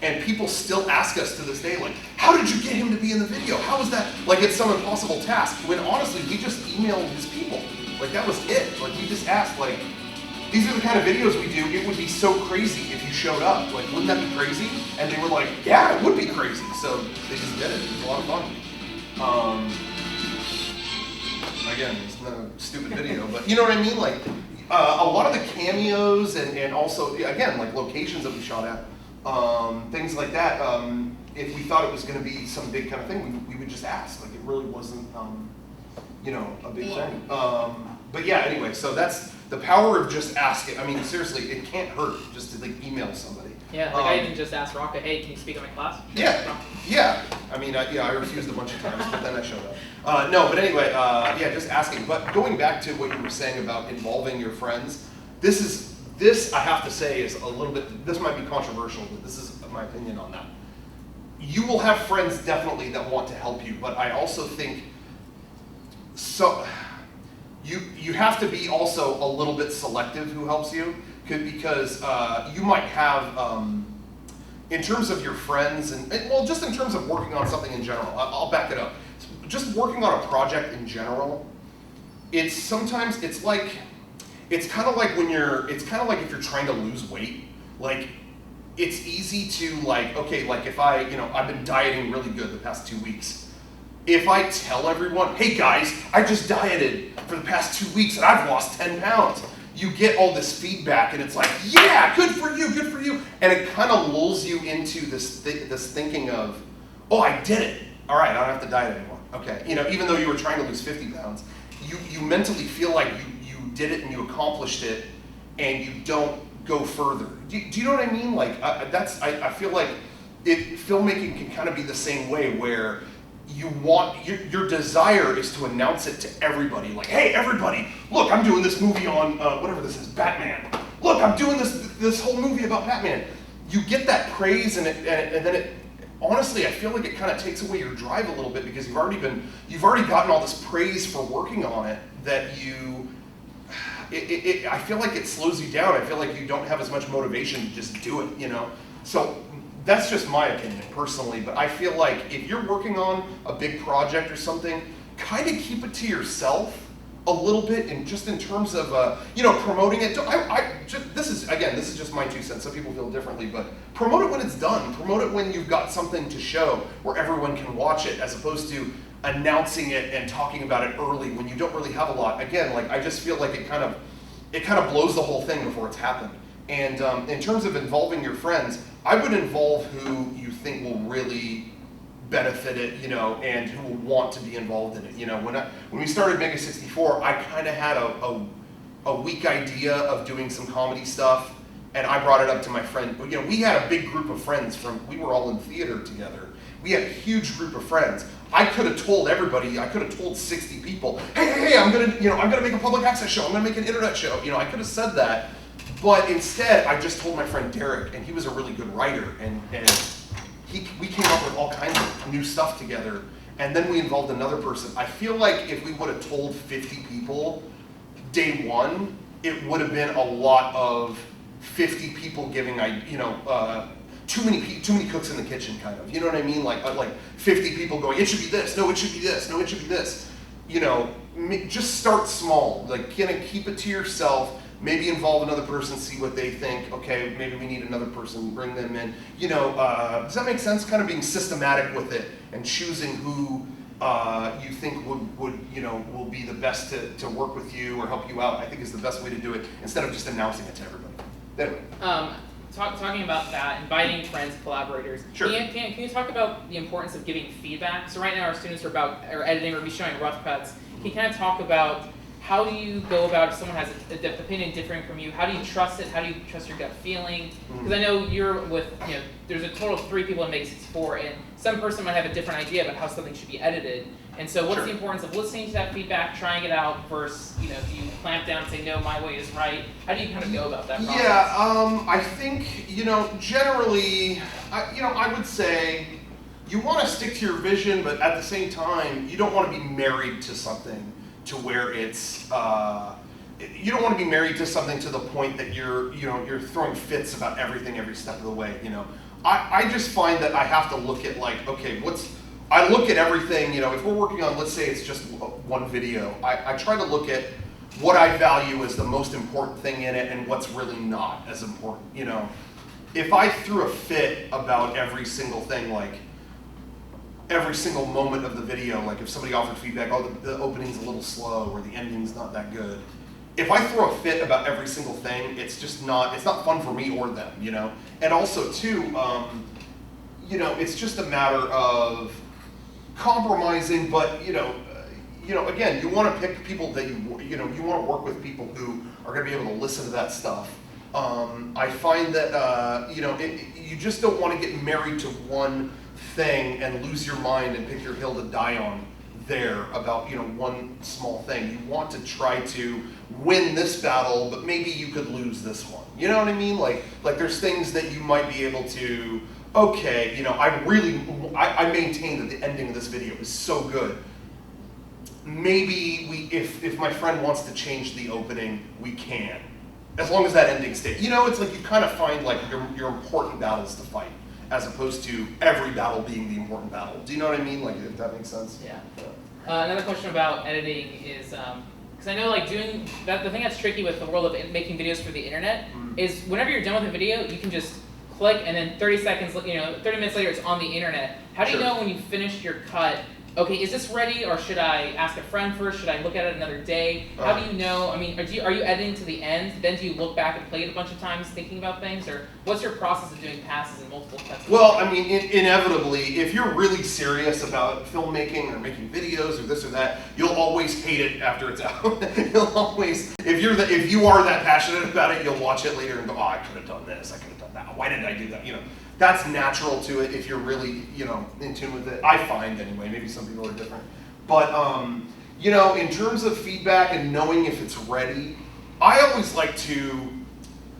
Speaker 2: and people still ask us to this day, like, how did you get him to be in the video? How was that? Like it's some impossible task, when honestly, we just emailed his people. Like that was it. Like we just asked, like, these are the kind of videos we do, it would be so crazy if you showed up. Like, wouldn't that be crazy? And they were like, yeah, it would be crazy. So they just did it. It was a lot of fun. Again, it's not a stupid video, but you know what I mean? Like, a lot of the cameos and also, again, like locations that we shot at, things like that, if we thought it was going to be some big kind of thing, we would just ask. Like, it really wasn't, you know, a big thing. But yeah, anyway, so that's the power of just asking. I mean, seriously, it can't hurt just to like email somebody.
Speaker 1: Yeah, like I even just asked Rocco, hey, can you speak at my class?
Speaker 2: Yeah, yeah. I mean, I refused a bunch of times, but then I showed up. No, but anyway, yeah, just asking. But going back to what you were saying about involving your friends, this I have to say is a little bit, this might be controversial, but this is my opinion on that. You will have friends definitely that want to help you, but I also think, so you have to be also a little bit selective who helps you, because you might have, in terms of your friends, and well, just in terms of working on something in general, I'll back it up. Just working on a project in general, it's kind of like if you're trying to lose weight, like it's easy to like, okay, like if I've been dieting really good the past 2 weeks. If I tell everyone, hey guys, I just dieted for the past 2 weeks and I've lost 10 pounds. You get all this feedback and it's like, yeah, good for you, good for you. And it kind of lulls you into this thinking of, oh, I did it. All right, I don't have to diet anymore. Okay, you know, even though you were trying to lose 50 pounds, you mentally feel like you did it and you accomplished it and you don't go further. Do you know what I mean? Like, I feel like filmmaking can kind of be the same way, where you want, your desire is to announce it to everybody. Like, hey, everybody, look, I'm doing this movie on, whatever this is, Batman. Look, I'm doing this whole movie about Batman. You get that praise and then it, honestly, I feel like it kind of takes away your drive a little bit, because you've already gotten all this praise for working on it, that I feel like it slows you down. I feel like you don't have as much motivation to just do it, you know? So that's just my opinion personally, but I feel like if you're working on a big project or something, kind of keep it to yourself a little bit, and just in terms of you know, promoting it. This is just my 2 cents. Some people feel differently, but promote it when it's done. Promote it when you've got something to show where everyone can watch it, as opposed to announcing it and talking about it early when you don't really have a lot. Again, like I just feel like it kind of blows the whole thing before it's happened. And in terms of involving your friends, I would involve who you think will really benefit it, you know, and who will want to be involved in it. You know, when we started Mega 64, I kind of had a weak idea of doing some comedy stuff, and I brought it up to my friend. You know, we had a big group of friends we were all in theater together. We had a huge group of friends. I could have told everybody, I could have told 60 people, hey, I'm gonna make a public access show, I'm gonna make an internet show. You know, I could have said that, but instead I just told my friend Derek, and he was a really good writer, and we came up with all kinds of new stuff together, and then we involved another person. I feel like if we would have told 50 people day one, it would have been a lot of 50 people giving, you know, too many cooks in the kitchen, kind of. You know what I mean? Like 50 people going, it should be this, no, it should be this, no, it should be this. You know, just start small. Like, kind of keep it to yourself. Maybe involve another person, see what they think. Okay, maybe we need another person, bring them in. You know, does that make sense? Kind of being systematic with it and choosing who you think would you know, will be the best to work with you or help you out. I think is the best way to do it, instead of just announcing it to everybody. Anyway.
Speaker 1: Talking about that, inviting friends, collaborators.
Speaker 2: Sure.
Speaker 1: Can you talk about the importance of giving feedback? So right now our students are editing or be showing rough cuts. Can you kind of talk about how do you go about if someone has a opinion differing from you? How do you trust it? How do you trust your gut feeling? Because I know you're with, there's a total of 3 people in Mega 64, and some person might have a different idea about how something should be edited. And so what's the importance of listening to that feedback, trying it out, versus, do you clamp down and say, no, my way is right? How do you kind of go about that process?
Speaker 2: Yeah, I think, generally, I would say you want to stick to your vision, but at the same time, you don't want to be married to something to where it's, you don't want to be married to something to the point that you're throwing fits about everything every step of the way, I just find that I have to look at like, okay, I look at everything, if we're working on, let's say it's just one video, I try to look at what I value as the most important thing in it and what's really not as important, If I threw a fit about every single thing, like every single moment of the video, like if somebody offered feedback, oh, the opening's a little slow or the ending's not that good. If I throw a fit about every single thing, it's not fun for me or them, And also too, it's just a matter of compromising, but again, you want to pick people that you want to work with people who are going to be able to listen to that stuff. I find that you just don't want to get married to one thing and lose your mind and pick your hill to die on there about one small thing. You want to try to win this battle, but maybe you could lose this one. You know what I mean? Like there's things that you might be able to. Okay, I maintain that the ending of this video is so good. Maybe if my friend wants to change the opening, we can, as long as that ending stays. It's like you kind of find like your important battles to fight, as opposed to every battle being the important battle. Do you know what I mean? Like, if that makes sense?
Speaker 1: Yeah. Another question about editing is, because I know like doing that, the thing that's tricky with the world of making videos for the internet is whenever you're done with a video, you can just click and then 30 minutes later it's on the internet. How do you know when you finished your cut, okay, is this ready, or should I ask a friend first? Should I look at it another day? How do you know? I mean, are you editing to the end? Then do you look back and play it a bunch of times thinking about things? Or what's your process of doing passes and multiple cuts?
Speaker 2: Well, I mean, inevitably, if you're really serious about filmmaking or making videos or this or that, you'll always hate it after it's out. You'll always, if you are that passionate about it, you'll watch it later and go, oh, I could have done this, I could have done that. Why didn't I do that? That's natural to it if you're really, in tune with it. I find anyway, maybe some people are different. But, in terms of feedback and knowing if it's ready, I always like to,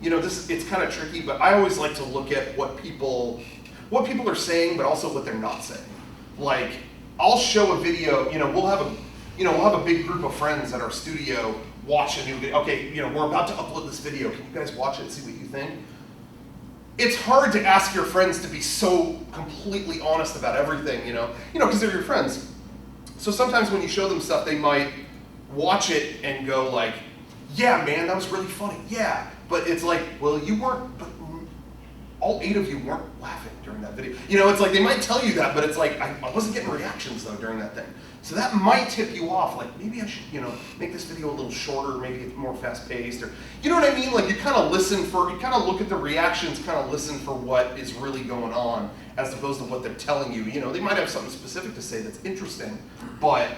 Speaker 2: it's kind of tricky, but I always like to look at what people are saying, but also what they're not saying. Like, I'll show a video, we'll have a big group of friends at our studio watch a new video. Okay, we're about to upload this video. Can you guys watch it and see what you think? It's hard to ask your friends to be so completely honest about everything, because they're your friends. So sometimes when you show them stuff, they might watch it and go like, yeah, man, that was really funny, yeah. But it's like, well, all 8 of you weren't laughing during that video. It's like they might tell you that, but it's like, I wasn't getting reactions though during that thing. So that might tip you off, like maybe I should, make this video a little shorter, maybe it's more fast paced, or, you know what I mean? Like you kind of look at the reactions, kind of listen for what is really going on, as opposed to what they're telling you. They might have something specific to say that's interesting, but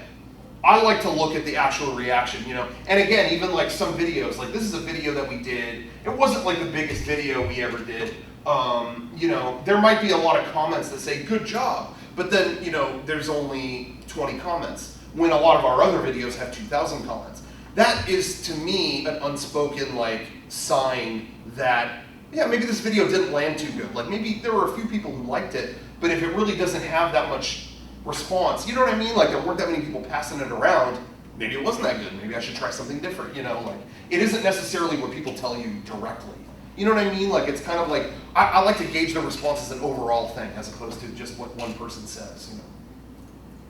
Speaker 2: I like to look at the actual reaction, And again, even like some videos, like this is a video that we did, it wasn't like the biggest video we ever did. There might be a lot of comments that say, good job, but then, there's only 20 comments, when a lot of our other videos have 2,000 comments. That is, to me, an unspoken, like, sign that, yeah, maybe this video didn't land too good. Like, maybe there were a few people who liked it, but if it really doesn't have that much response, you know what I mean? Like, there weren't that many people passing it around, maybe it wasn't that good, maybe I should try something different, like, it isn't necessarily what people tell you directly. You know what I mean? Like, it's kind of like, I like to gauge the response as an overall thing, as opposed to just what one person says,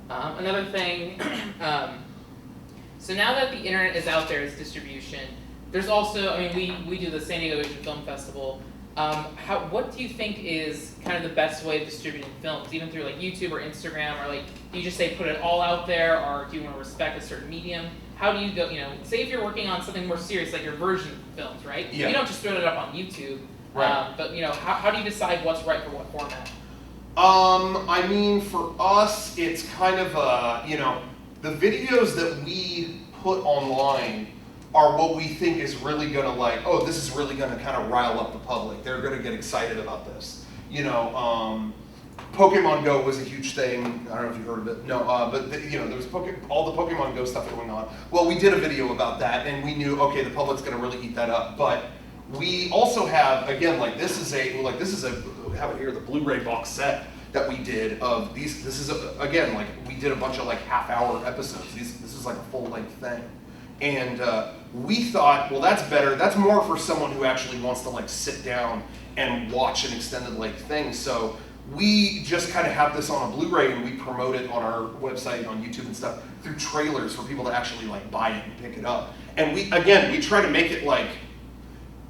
Speaker 1: Another thing, so now that the internet is out there as distribution, there's also, I mean, we do the San Diego Asian Film Festival. What do you think is kind of the best way of distributing films, even through like YouTube or Instagram, or like, do you just say put it all out there, or do you want to respect a certain medium? How do you go, say if you're working on something more serious, like your version films, right?
Speaker 2: Yeah.
Speaker 1: You don't just throw it up on YouTube,
Speaker 2: right.
Speaker 1: But how do you decide what's right for what format?
Speaker 2: I mean, for us, it's kind of, the videos that we put online are what we think is really gonna like, oh, this is really gonna kind of rile up the public. They're gonna get excited about this. You know, Pokemon Go was a huge thing. I don't know if you've heard of it. No, but you know, there was all the Pokemon Go stuff going on. Well, we did a video about that, and we knew, okay, the public's gonna really eat that up. But we also have, again, like this is a, we have it here, the Blu-ray box set that we did of these. This is again, like we did a bunch of like half-hour episodes. This is like a full-length thing, and we thought, well, that's better. That's more for someone who actually wants to like sit down and watch an extended length thing. So we just kind of have this on a Blu-ray and we promote it on our website, on YouTube and stuff, through trailers for people to actually like buy it and pick it up. And we try to make it like,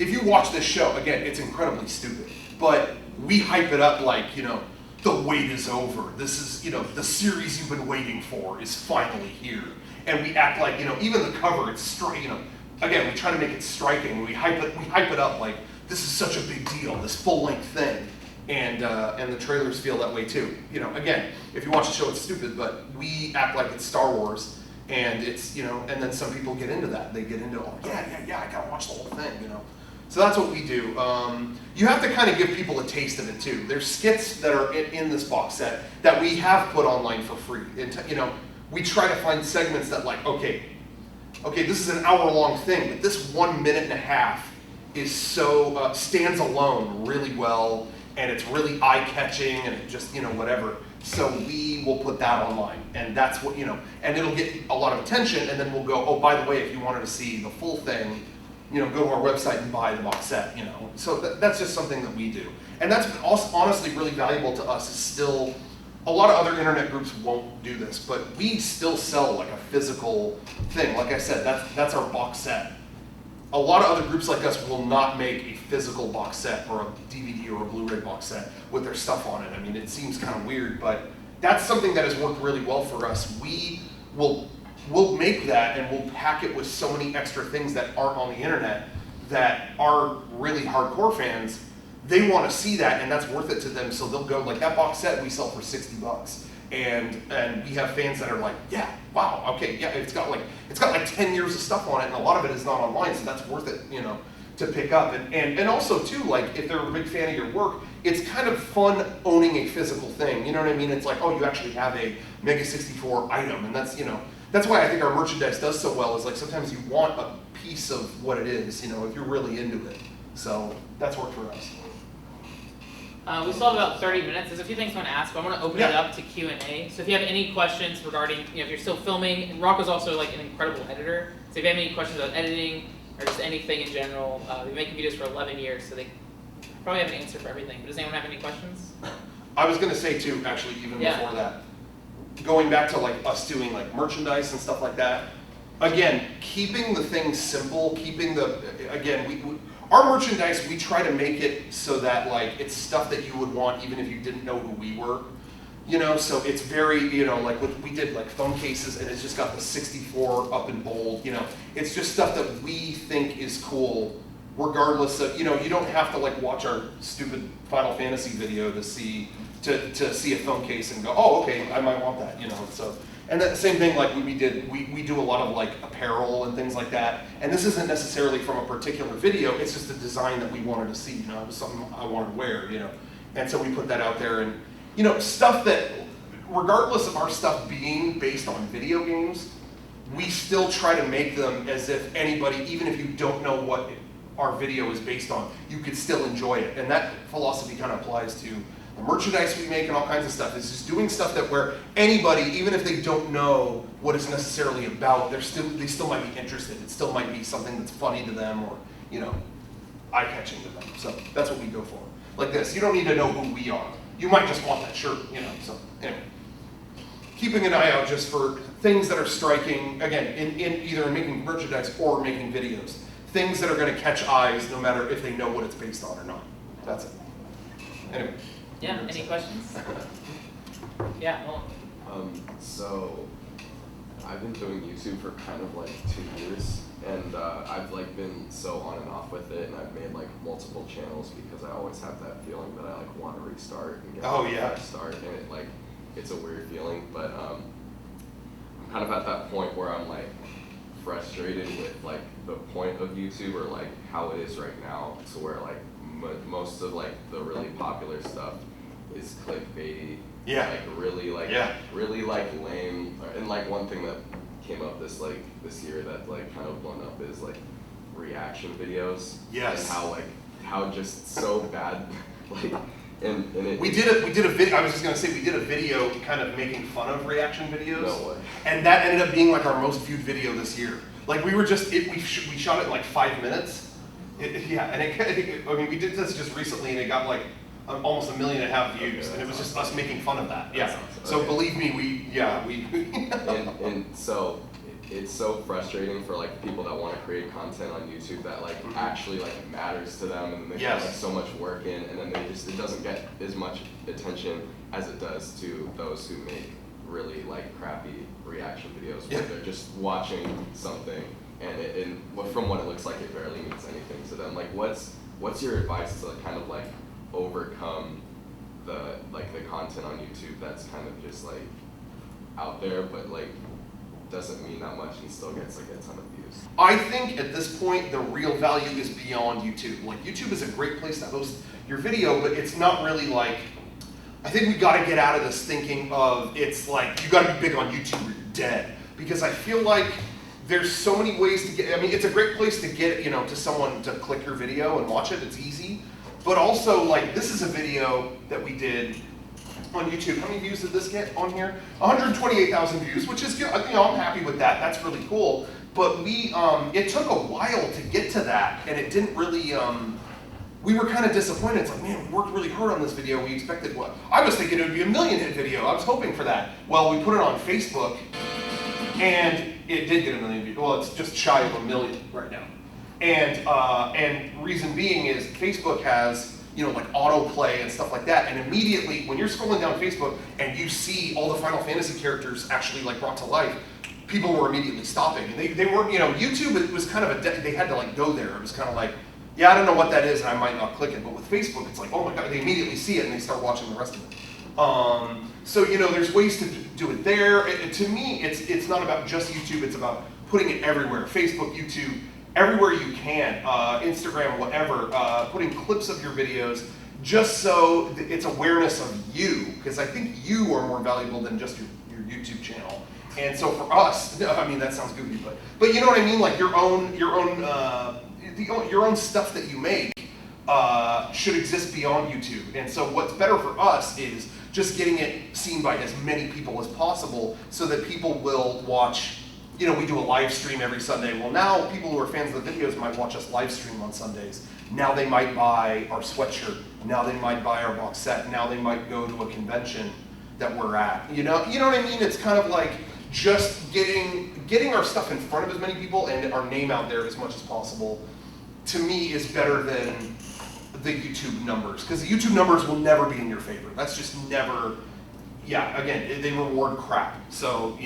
Speaker 2: if you watch this show, again, it's incredibly stupid, but we hype it up like, you know, the wait is over. This is, you know, the series you've been waiting for is finally here. And we act like, you know, even the cover, it's straight, you know, again, we try to make it striking. We hype it up like, this is such a big deal, this full-length thing. And the trailers feel that way too. You know, again, if you watch the show, it's stupid, but we act like it's Star Wars, and it's, you know, and then some people get into that. They get into, oh, yeah, I gotta watch the whole thing, you know. So that's what we do. You have to kind of give people a taste of it too. There's skits that are in this box set that we have put online for free. You know, we try to find segments that like, okay, this is an hour-long thing, but this 1.5 minutes is so, stands alone really well, and it's really eye-catching, and it just, you know, whatever. So we will put that online, and that's what, you know, and it'll get a lot of attention, and then we'll go, oh, by the way, if you wanted to see the full thing, you know, go to our website and buy the box set, you know. So that's just something that we do. And that's also honestly really valuable to us. Is still, a lot of other internet groups won't do this, but we still sell like a physical thing. Like I said, that's our box set. A lot of other groups like us will not make a physical box set or a DVD or a Blu-ray box set with their stuff on it. I mean, it seems kind of weird, but that's something that has worked really well for us. We'll make that and we'll pack it with so many extra things that aren't on the internet that are really hardcore fans. They want to see that, and that's worth it to them. So they'll go, like that box set we sell for $60. And we have fans that are like, yeah, wow, okay, yeah, it's got like 10 years of stuff on it, and a lot of it is not online, so that's worth it, you know, to pick up. And also too, like if they're a big fan of your work, it's kind of fun owning a physical thing. You know what I mean? It's like, oh, you actually have a Mega 64 item, and that's, you know, that's why I think our merchandise does so well. Is like sometimes you want a piece of what it is, you know, if you're really into it. So that's worked for us.
Speaker 1: We still have about 30 minutes. There's a few things I want to ask, but I want to open it up to Q&A. So if you have any questions regarding, you know, if you're still filming, and Rocco's also like an incredible editor. So if you have any questions about editing or just anything in general, we've been making videos for 11 years, so they probably have an answer for everything. But does anyone have any questions?
Speaker 2: I was going to say too, actually, even before that, going back to like us doing like merchandise and stuff like that. Again, keeping the things simple, keeping the, again, our merchandise, we try to make it so that like it's stuff that you would want even if you didn't know who we were, you know. So it's very, you know, like we did like phone cases, and it's just got the 64 up in bold, you know. It's just stuff that we think is cool, regardless of, you know, you don't have to like watch our stupid Final Fantasy video to see a phone case and go, oh, okay, I might want that, you know. So. And that same thing, like we do a lot of like apparel and things like that. And this isn't necessarily from a particular video, it's just a design that we wanted to see, you know, it was something I wanted to wear, you know. And so we put that out there, and, you know, stuff that, regardless of our stuff being based on video games, we still try to make them as if anybody, even if you don't know what our video is based on, you could still enjoy it. And that philosophy kind of applies to the merchandise we make and all kinds of stuff. It's just doing stuff that where anybody, even if they don't know what it's necessarily about, they still might be interested. It still might be something that's funny to them or, you know, eye-catching to them. So that's what we go for. Like this, you don't need to know who we are. You might just want that shirt, you know. So anyway, keeping an eye out just for things that are striking, again, in either making merchandise or making videos. Things that are going to catch eyes no matter if they know what it's based on or not. That's it. Anyway.
Speaker 1: Yeah, any questions? Yeah, well.
Speaker 7: So I've been doing YouTube for kind of like 2 years, and I've like been so on and off with it, and I've made like multiple channels because I always have that feeling that I like want to restart and get a fresh start, and it like, it's a weird feeling, but I'm kind of at that point where I'm like frustrated with like the point of YouTube or like how it is right now, to where like most of like the really popular stuff is clickbaity.
Speaker 2: Yeah.
Speaker 7: Like really like
Speaker 2: Yeah.
Speaker 7: really like lame. And like one thing that came up this year that like kind of blown up is like reaction videos.
Speaker 2: Yes.
Speaker 7: And how just so bad like and it
Speaker 2: We did a video. I was just gonna say we did a video kind of making fun of reaction videos.
Speaker 7: No way.
Speaker 2: And that ended up being like our most viewed video this year. Like we were just we shot it in like 5 minutes. Yeah, and I mean we did this just recently and it got like almost 1.5 million views,
Speaker 7: Okay,
Speaker 2: and it was
Speaker 7: that's
Speaker 2: just us making fun of that. Yeah.
Speaker 7: That's awesome.
Speaker 2: So
Speaker 7: Okay.
Speaker 2: believe me, we.
Speaker 7: and so it's so frustrating for like people that want to create content on YouTube that like actually like matters to them, and they
Speaker 2: Yes.
Speaker 7: put like so much work in, and then it doesn't get as much attention as it does to those who make really like crappy reaction videos where
Speaker 2: Yeah.
Speaker 7: they're just watching something and from what it looks like it barely means anything to them. Like what's your advice to kind of like overcome the content on YouTube that's kind of just like out there but like doesn't mean that much and still gets like a ton of views?
Speaker 2: I think at this point the real value is beyond YouTube. Like YouTube is a great place to host your video, but it's not really like. I think we got to get out of this thinking of it's like you got to be big on YouTube or you're dead, because I feel like there's so many ways to get. I mean, it's a great place to get to someone to click your video and watch it. It's easy, but also like this is a video that we did on YouTube. How many views did this get on here? 128,000 views, which is good. I'm happy with that. That's really cool. But it took a while to get to that, and it didn't really. We were kind of disappointed. It's like, man, we worked really hard on this video. We expected what? I was thinking it would be a 1 million hit video. I was hoping for that. Well, we put it on Facebook, and it did get 1 million views. Well, it's just shy of 1 million right now. And reason being is Facebook has like autoplay and stuff like that. And immediately, when you're scrolling down Facebook and you see all the Final Fantasy characters actually like brought to life, people were immediately stopping. And they weren't, YouTube, it was kind of they had to like go there. It was kind of like, yeah, I don't know what that is and I might not click it. But with Facebook, it's like, oh my God, they immediately see it and they start watching the rest of it. So, there's ways to do it there. To me, it's not about just YouTube, it's about putting it everywhere. Facebook, YouTube, everywhere you can, Instagram, whatever, putting clips of your videos, just so it's awareness of you, because I think you are more valuable than just your YouTube channel. And so for us, I mean that sounds goofy, but you know what I mean, like your own stuff that you make should exist beyond YouTube. And so what's better for us is just getting it seen by as many people as possible, so that people will watch. We do a live stream every Sunday. Well, now people who are fans of the videos might watch us live stream on Sundays. Now they might buy our sweatshirt. Now they might buy our box set. Now they might go to a convention that we're at. You know what I mean? It's kind of like just getting our stuff in front of as many people and our name out there as much as possible, to me, is better than the YouTube numbers. Because the YouTube numbers will never be in your favor. That's just never, again, they reward crap. So,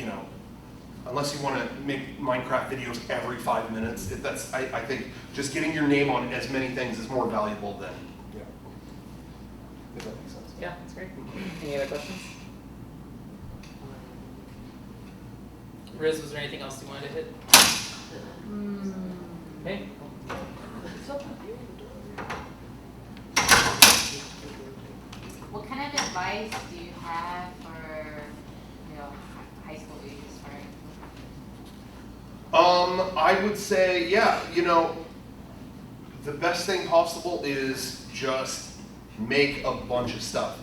Speaker 2: unless you want to make Minecraft videos every 5 minutes, I think just getting your name on as many things is more valuable than, if that makes sense.
Speaker 1: Yeah, that's great. Any other questions? Riz, was there anything else you wanted to hit? Okay.
Speaker 8: What kind of advice do you have for, high school age aspiring?
Speaker 2: I would say, the best thing possible is just make a bunch of stuff.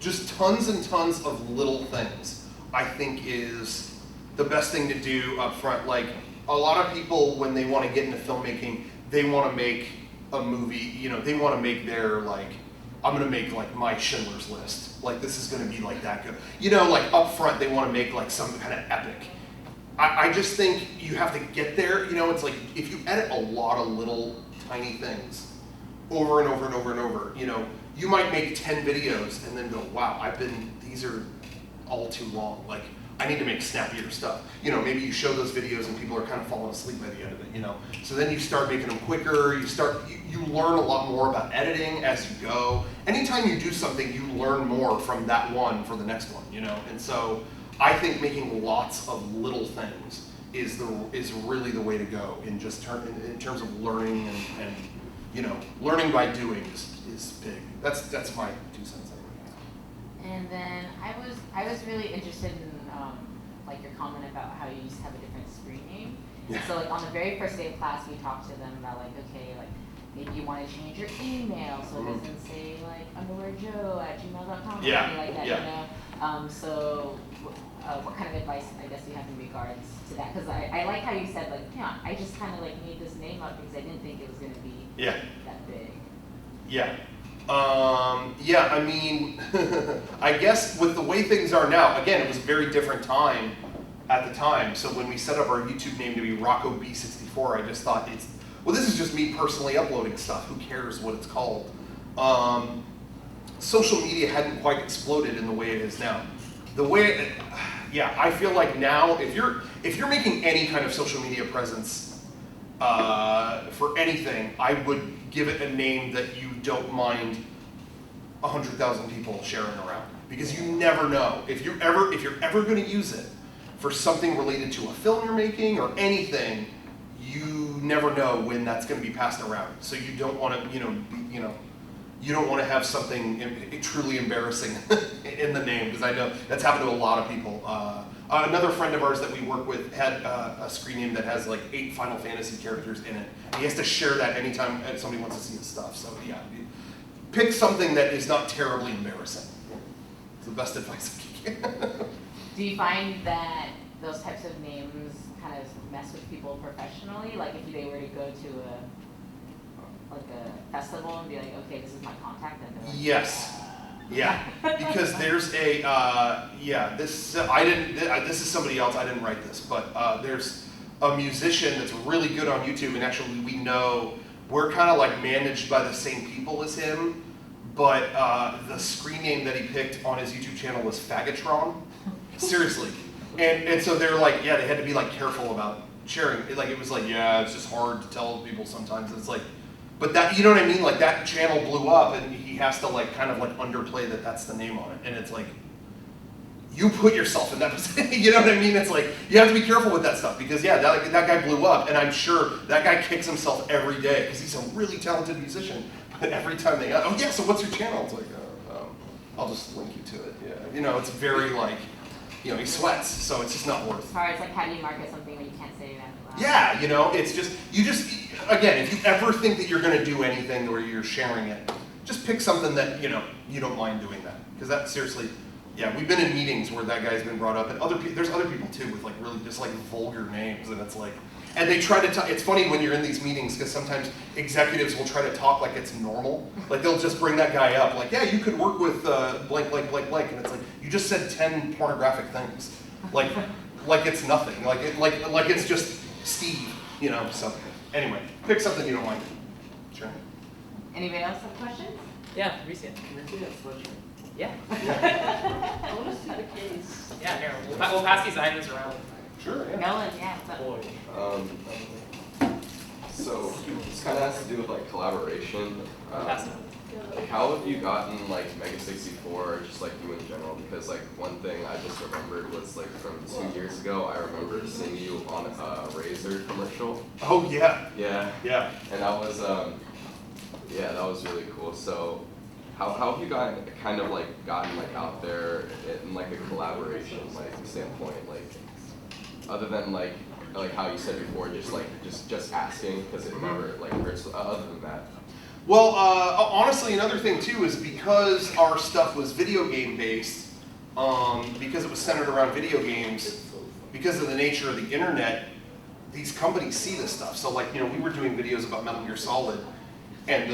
Speaker 2: Just tons and tons of little things, I think, is the best thing to do up front. Like, a lot of people, when they want to get into filmmaking, they want to make a movie, they want to make their, like, I'm going to make, like, my Schindler's List. Like, this is going to be, like, that good. Like, up front, they want to make, like, some kind of epic. I just think you have to get there. It's like, if you edit a lot of little tiny things over and over and over and over, you might make 10 videos and then go, wow, these are all too long. Like, I need to make snappier stuff. Maybe you show those videos and people are kind of falling asleep by the end of it, So then you start making them quicker, you learn a lot more about editing as you go. Anytime you do something, you learn more from that one for the next one, And so I think making lots of little things is really the way to go in just in terms of learning and learning by doing is big. That's my 2 cents anyway.
Speaker 8: And then I was really interested in like your comment about how you used to have a different screen name.
Speaker 2: Yeah.
Speaker 8: So like on the very first day of class, we talked to them about like, okay, like maybe you want to change your email so it doesn't say like underwearjoe@gmail.com or
Speaker 2: Yeah,
Speaker 8: something like that,
Speaker 2: yeah.
Speaker 8: you know. So what kind of advice I guess do you have in regards to that? Because I like how you said like, yeah, I just kind of like made this name up because I didn't think it was going to be that big.
Speaker 2: Yeah. Yeah, I mean, I guess with the way things are now, again, it was a very different time at the time. So when we set up our YouTube name to be Rocco B64, I just thought well, this is just me personally uploading stuff. Who cares what it's called? Social media hadn't quite exploded in the way it is now. I feel like now, if you're making any kind of social media presence for anything, I would give it a name that you don't mind 100,000 people sharing around, because you never know if you're ever going to use it for something related to a film you're making or anything. You never know when that's going to be passed around, so you don't want to, you don't want to have something truly embarrassing in the name, because I know that's happened to a lot of people. Another friend of ours that we work with had a screen name that has like 8 Final Fantasy characters in it. He has to share that anytime somebody wants to see his stuff. So yeah, pick something that is not terribly embarrassing. It's the best advice I can give.
Speaker 8: Do you find that those types of names kind of mess with people professionally? Like if they were to go to a festival and be like, okay, this is my contact, and they're like,
Speaker 2: Yes. Yeah, because there's this is somebody else, I didn't write this, but there's a musician that's really good on YouTube, and actually we know, we're kind of like managed by the same people as him, but the screen name that he picked on his YouTube channel was Faggotron. Seriously. And so they're like, yeah, they had to be like careful about sharing. It was like, yeah, it's just hard to tell people sometimes. It's like, but that, you know what I mean? Like that channel blew up and he has to like kind of like underplay that that's the name on it. And it's like, you put yourself in that position, you know what I mean? It's like, you have to be careful with that stuff because yeah, that guy blew up and I'm sure that guy kicks himself every day because he's a really talented musician. But every time they, oh yeah, so what's your channel? It's like, I'll just link you to it. Yeah, you know, it's very like, you know, he sweats, so it's just not worth it.
Speaker 8: As far as like how do you market something when you can't say that out loud?
Speaker 2: Yeah, you know, it's just, again, if you ever think that you're gonna do anything where you're sharing it, just pick something that, you know, you don't mind doing that. Because that seriously, yeah, we've been in meetings where that guy's been brought up, and there's other people too with like really just like vulgar names, and it's like, and they try to it's funny when you're in these meetings because sometimes executives will try to talk like it's normal. Like they'll just bring that guy up, like, yeah, you could work with blank, blank, blank, blank, and it's like, you just said 10 pornographic things. Like it's nothing, like it's just Steve, you know, so anyway, pick something you don't mind. Sure.
Speaker 8: Anybody else have questions?
Speaker 1: Yeah, Reese.
Speaker 3: Can I see that sweatshirt?
Speaker 1: Yeah.
Speaker 6: I want to see the case.
Speaker 1: Yeah, here, we'll pass these items around.
Speaker 2: Sure, yeah.
Speaker 8: Nolan, yeah. What's up?
Speaker 7: So this kind of has to do with like collaboration.
Speaker 1: Pass them.
Speaker 7: How have you gotten like Mega 64, or just like you in general? Because like one thing I just remembered was like from 2 years ago, I remember seeing you on a Razor commercial.
Speaker 2: Oh yeah.
Speaker 7: Yeah.
Speaker 2: Yeah.
Speaker 7: And that was yeah, that was really cool. So how have you gotten like out there in like a collaboration like standpoint, like other than like how you said before, just asking because it never like hurts. Other than that.
Speaker 2: Well, honestly, another thing too is because our stuff was video game based, because it was centered around video games, because of the nature of the internet, these companies see this stuff. So like, you know, we were doing videos about Metal Gear Solid, and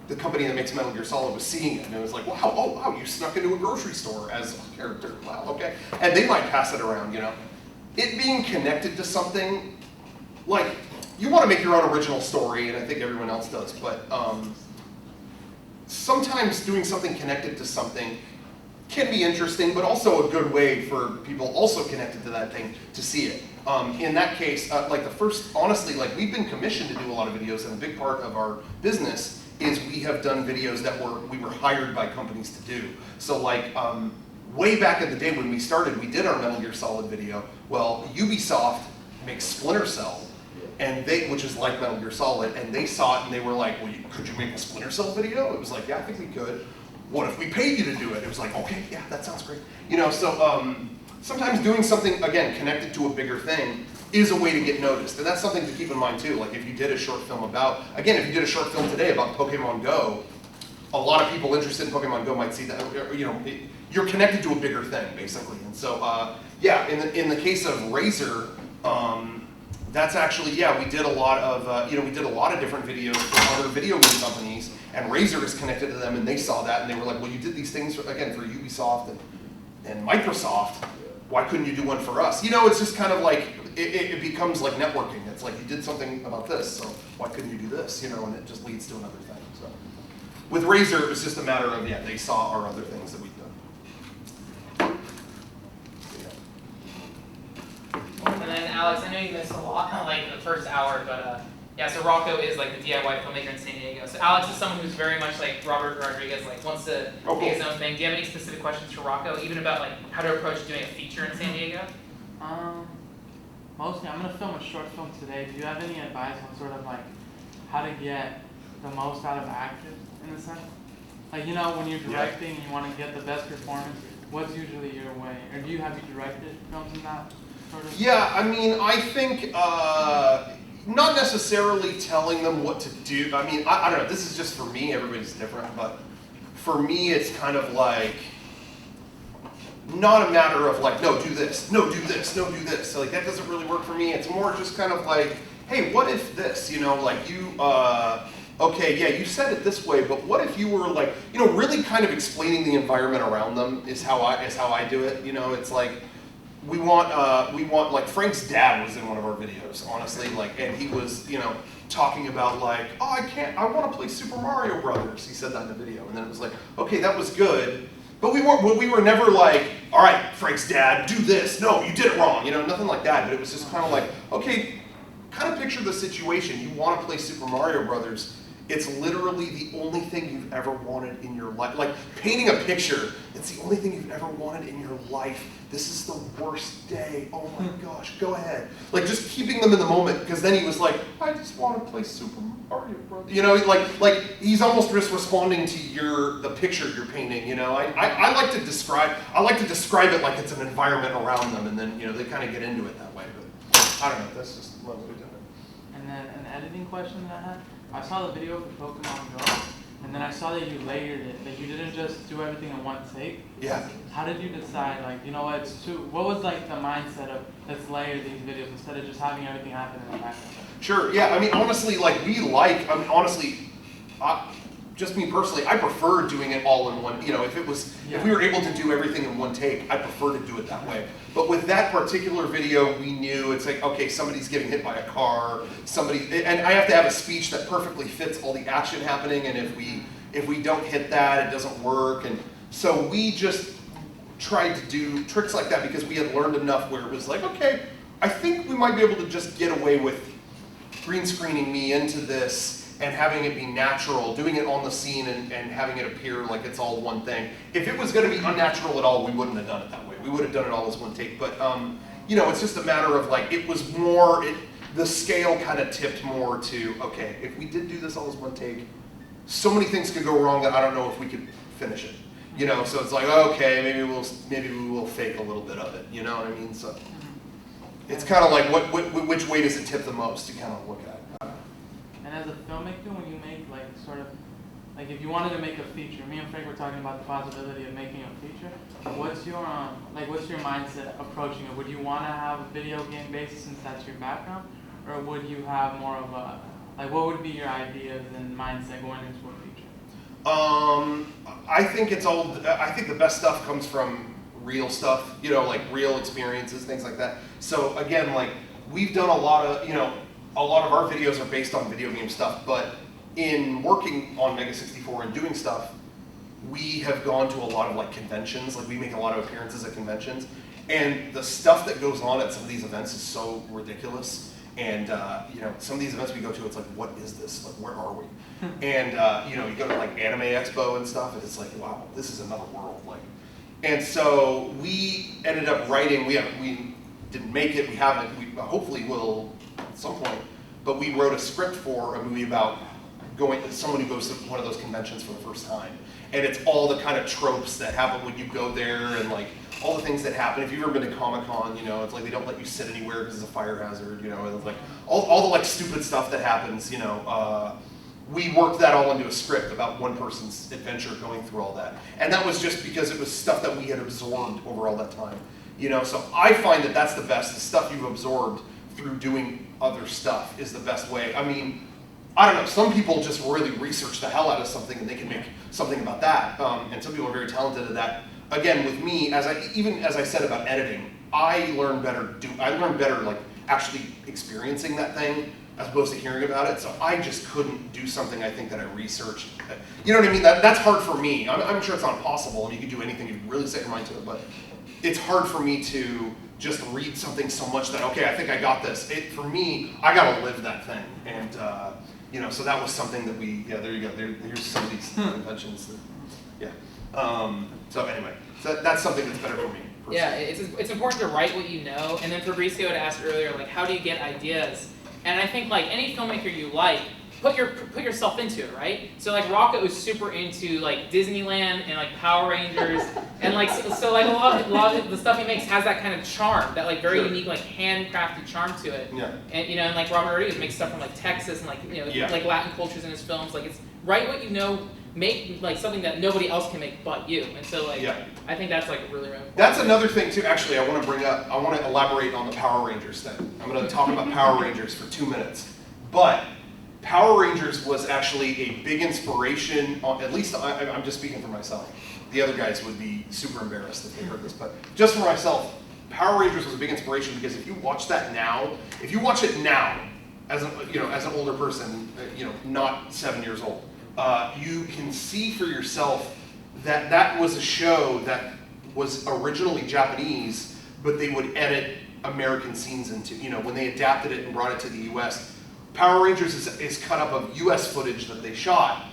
Speaker 2: the company that makes Metal Gear Solid was seeing it, and it was like, wow, oh wow, you snuck into a grocery store as a character, wow, okay. And they might pass it around, you know. It being connected to something, like, you want to make your own original story, and I think everyone else does, but sometimes doing something connected to something can be interesting, but also a good way for people also connected to that thing to see it. In that case, like the first, honestly, like we've been commissioned to do a lot of videos, and a big part of our business is we have done videos that we were hired by companies to do. So like, way back in the day when we started, we did our Metal Gear Solid video. Well, Ubisoft make Splinter Cell, and which is like Metal Gear Solid, and they saw it and they were like, well, could you make a Splinter Cell video? It was like, yeah, I think we could. What if we paid you to do it? It was like, okay, yeah, that sounds great. You know, so sometimes doing something, again, connected to a bigger thing is a way to get noticed. And that's something to keep in mind too. Like if you did a short film about, again, if you did a short film today about Pokemon Go, a lot of people interested in Pokemon Go might see that, you know, you're connected to a bigger thing, basically. And so, yeah, in the case of Razer, that's actually, yeah, we did a lot of, you know, we did a lot of different videos for other video game companies, and Razer is connected to them, and they saw that, and they were like, well, you did these things, again, for Ubisoft and Microsoft, why couldn't you do one for us? You know, it's just kind of like, it becomes like networking. It's like, you did something about this, so why couldn't you do this? You know, and it just leads to another thing, so. With Razer, it was just a matter of, yeah, they saw our other things that we've done.
Speaker 1: And then Alex, I know you missed a lot, like the first hour, but yeah, so Rocco is like the DIY filmmaker in San Diego. So Alex is someone who's very much like Robert Rodriguez, like wants to do his own thing. Do you have any specific questions for Rocco, even about like how to approach doing a feature in San Diego?
Speaker 9: Mostly, I'm gonna film a short film today. Do you have any advice on sort of like how to get the most out of actors in a sense? Like, you know, when you're directing and you want to get the best performance, what's usually your way? Or do you have you directed films in that sort of?
Speaker 2: Yeah, I mean, I think not necessarily telling them what to do. I mean, I don't know, this is just for me, everybody's different, but for me it's kind of like, not a matter of like, no, do this, no, do this, no, do this. So like that doesn't really work for me. It's more just kind of like, hey, what if this, you know, like you, okay, yeah, you said it this way, but what if you were like, you know, really kind of explaining the environment around them is how I do it. You know, it's like, we want like Frank's dad was in one of our videos, honestly, like, and he was, you know, talking about like, oh, I want to play Super Mario Brothers. He said that in the video, and then it was like, okay, that was good. But we were never like, all right, Frank's dad, do this. No, you did it wrong. You know, nothing like that. But it was just kind of like, okay, kind of picture the situation. You want to play Super Mario Brothers. It's literally the only thing you've ever wanted in your life. Like painting a picture, it's the only thing you've ever wanted in your life. This is the worst day. Oh my gosh, go ahead. Like just keeping them in the moment, because then he was like, I just want to play Super Mario Brothers. You know, like he's almost just responding to the picture you're painting. You know, I like to describe it like it's an environment around them, and then you know they kind of get into it that way. But I don't know. That's just one way to do it.
Speaker 9: And then an editing question that I had. I saw the video for Pokemon Go, and then I saw that you layered it, that you didn't just do everything in one take.
Speaker 2: Yeah.
Speaker 9: How did you decide, like, you know what, what was like the mindset of, let's layer these videos instead of just having everything happen in the background?
Speaker 2: Sure, yeah, I mean, honestly, like, just me personally, I prefer doing it all in one, you know, if we were able to do everything in one take, I prefer to do it that way. But with that particular video, we knew it's like, okay, somebody's getting hit by a car, and I have to have a speech that perfectly fits all the action happening, and if we don't hit that, it doesn't work, and so we just tried to do tricks like that because we had learned enough where it was like, okay, I think we might be able to just get away with green screening me into this and having it be natural, doing it on the scene and having it appear like it's all one thing. If it was going to be unnatural at all, we wouldn't have done it that way. We would have done it all as one take. But you know, it's just a matter of like, it was more, the scale kind of tipped more to, okay, if we did do this all as one take, so many things could go wrong that I don't know if we could finish it. You know, so it's like, okay, maybe we will fake a little bit of it. You know what I mean? So it's kind of like, which way does it tip the most to kind of look at.
Speaker 9: And as a filmmaker, when you make like sort of, like if you wanted to make a feature, me and Frank were talking about the possibility of making a feature. What's your mindset approaching it? Would you want to have a video game basis since that's your background, or would you have more of a, like what would be your ideas and mindset going into a feature?
Speaker 2: I think the best stuff comes from real stuff, you know, like real experiences, things like that. So again, like we've done a lot of our videos are based on video game stuff, but in working on Mega 64 and doing stuff, we have gone to a lot of like conventions, like we make a lot of appearances at conventions, and the stuff that goes on at some of these events is so ridiculous. And you know, some of these events we go to, it's like, what is this? Like, where are we? And you know, you go to like Anime Expo and stuff, and it's like, wow, this is another world. Like, and so we ended up writing. didn't make it. We haven't. We hopefully will at some point. But we wrote a script for a movie about someone who goes to one of those conventions for the first time, and it's all the kind of tropes that happen when you go there, and like all the things that happen. If you've ever been to Comic-Con, you know, it's like they don't let you sit anywhere because it's a fire hazard, you know, and it's like all the like stupid stuff that happens, you know. We worked that all into a script about one person's adventure going through all that, and that was just because it was stuff that we had absorbed over all that time, you know. So I find that that's the best. The stuff you've absorbed through doing other stuff is the best way. I mean, I don't know, some people just really research the hell out of something and they can make something about that. And some people are very talented at that. Again, with me, even as I said about editing, I learn better like actually experiencing that thing as opposed to hearing about it. So I just couldn't do something I think that I researched. You know what I mean? That's hard for me. I'm sure it's not impossible and you can do anything if you really set your mind to it, but it's hard for me to just read something so much that, okay, I think I got this. For me, I gotta live that thing. And you know, so that was something that there you go. Here's some of these inventions. So anyway, so that's something that's better for me. Personally.
Speaker 1: Yeah, it's important to write what you know, and then Fabrizio had asked earlier, like, how do you get ideas? And I think like any filmmaker you like, put yourself into it, right? So like Rocco is super into like Disneyland and like Power Rangers, and like so like a lot of the stuff he makes has that kind of charm, that like very unique like handcrafted charm to it.
Speaker 2: Yeah.
Speaker 1: And you know, and like Robert Rodriguez makes stuff from like Texas and like you know like Latin cultures in his films. Like it's write what you know, make like something that nobody else can make but you. And so like I think that's like really important.
Speaker 2: That's another thing too. Actually, I want to bring up. I want to elaborate on the Power Rangers thing. I'm going to talk about Power Rangers for 2 minutes, but. Power Rangers was actually a big inspiration, at least I'm just speaking for myself. The other guys would be super embarrassed if they heard this, but just for myself, Power Rangers was a big inspiration because if you watch that now, as an older person, you know, not 7 years old, you can see for yourself that that was a show that was originally Japanese, but they would edit American scenes into, you know, when they adapted it and brought it to the US. Power Rangers is cut up of US footage that they shot,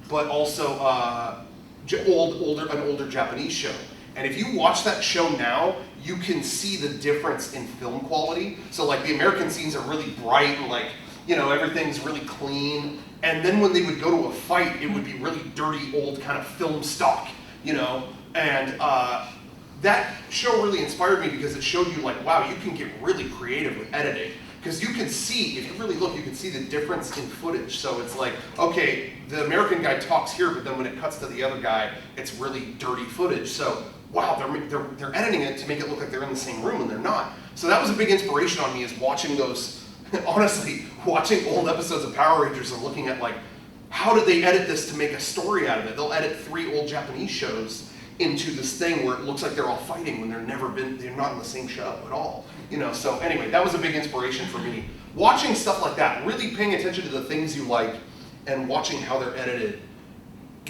Speaker 2: but also an older Japanese show. And if you watch that show now, you can see the difference in film quality. So like the American scenes are really bright and like, you know, everything's really clean. And then when they would go to a fight, it would be really dirty, old kind of film stock, you know? And that show really inspired me because it showed you like, wow, you can get really creative with editing. Because you can see, if you really look, you can see the difference in footage. So it's like, okay, the American guy talks here, but then when it cuts to the other guy, it's really dirty footage. So, wow, they're editing it to make it look like they're in the same room, and they're not. So that was a big inspiration on me, is watching those, honestly, watching old episodes of Power Rangers and looking at like, how did they edit this to make a story out of it? They'll edit 3 old Japanese shows into this thing where it looks like they're all fighting when they're not in the same show at all. You know, so anyway, that was a big inspiration for me. Watching stuff like that, really paying attention to the things you like and watching how they're edited.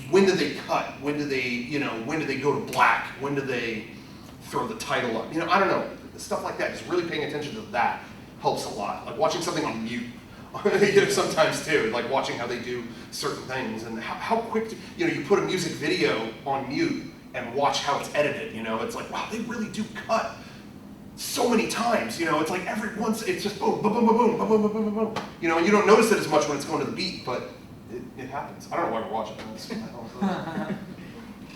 Speaker 2: When do they cut? When do they go to black? When do they throw the title up? You know, I don't know. Stuff like that, just really paying attention to that helps a lot. Like watching something on mute, you know, sometimes too, like watching how they do certain things and how quick, you put a music video on mute and watch how it's edited, you know, it's like, wow, they really do cut so many times, you know, it's like every once, it's just boom, boom, boom, boom, boom, boom, boom, boom, boom, you know, and you don't notice it as much when it's going to the beat, but it happens. I don't know why we're watching this.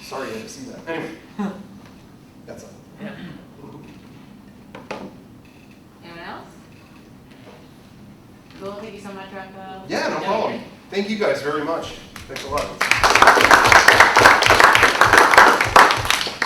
Speaker 2: Sorry, I had to see that. Anyway, that's it.
Speaker 1: Yeah.
Speaker 8: Anyone else? Cool, thank you so much, Rocco.
Speaker 2: Yeah, no problem. Thank you guys very much. Thanks a lot.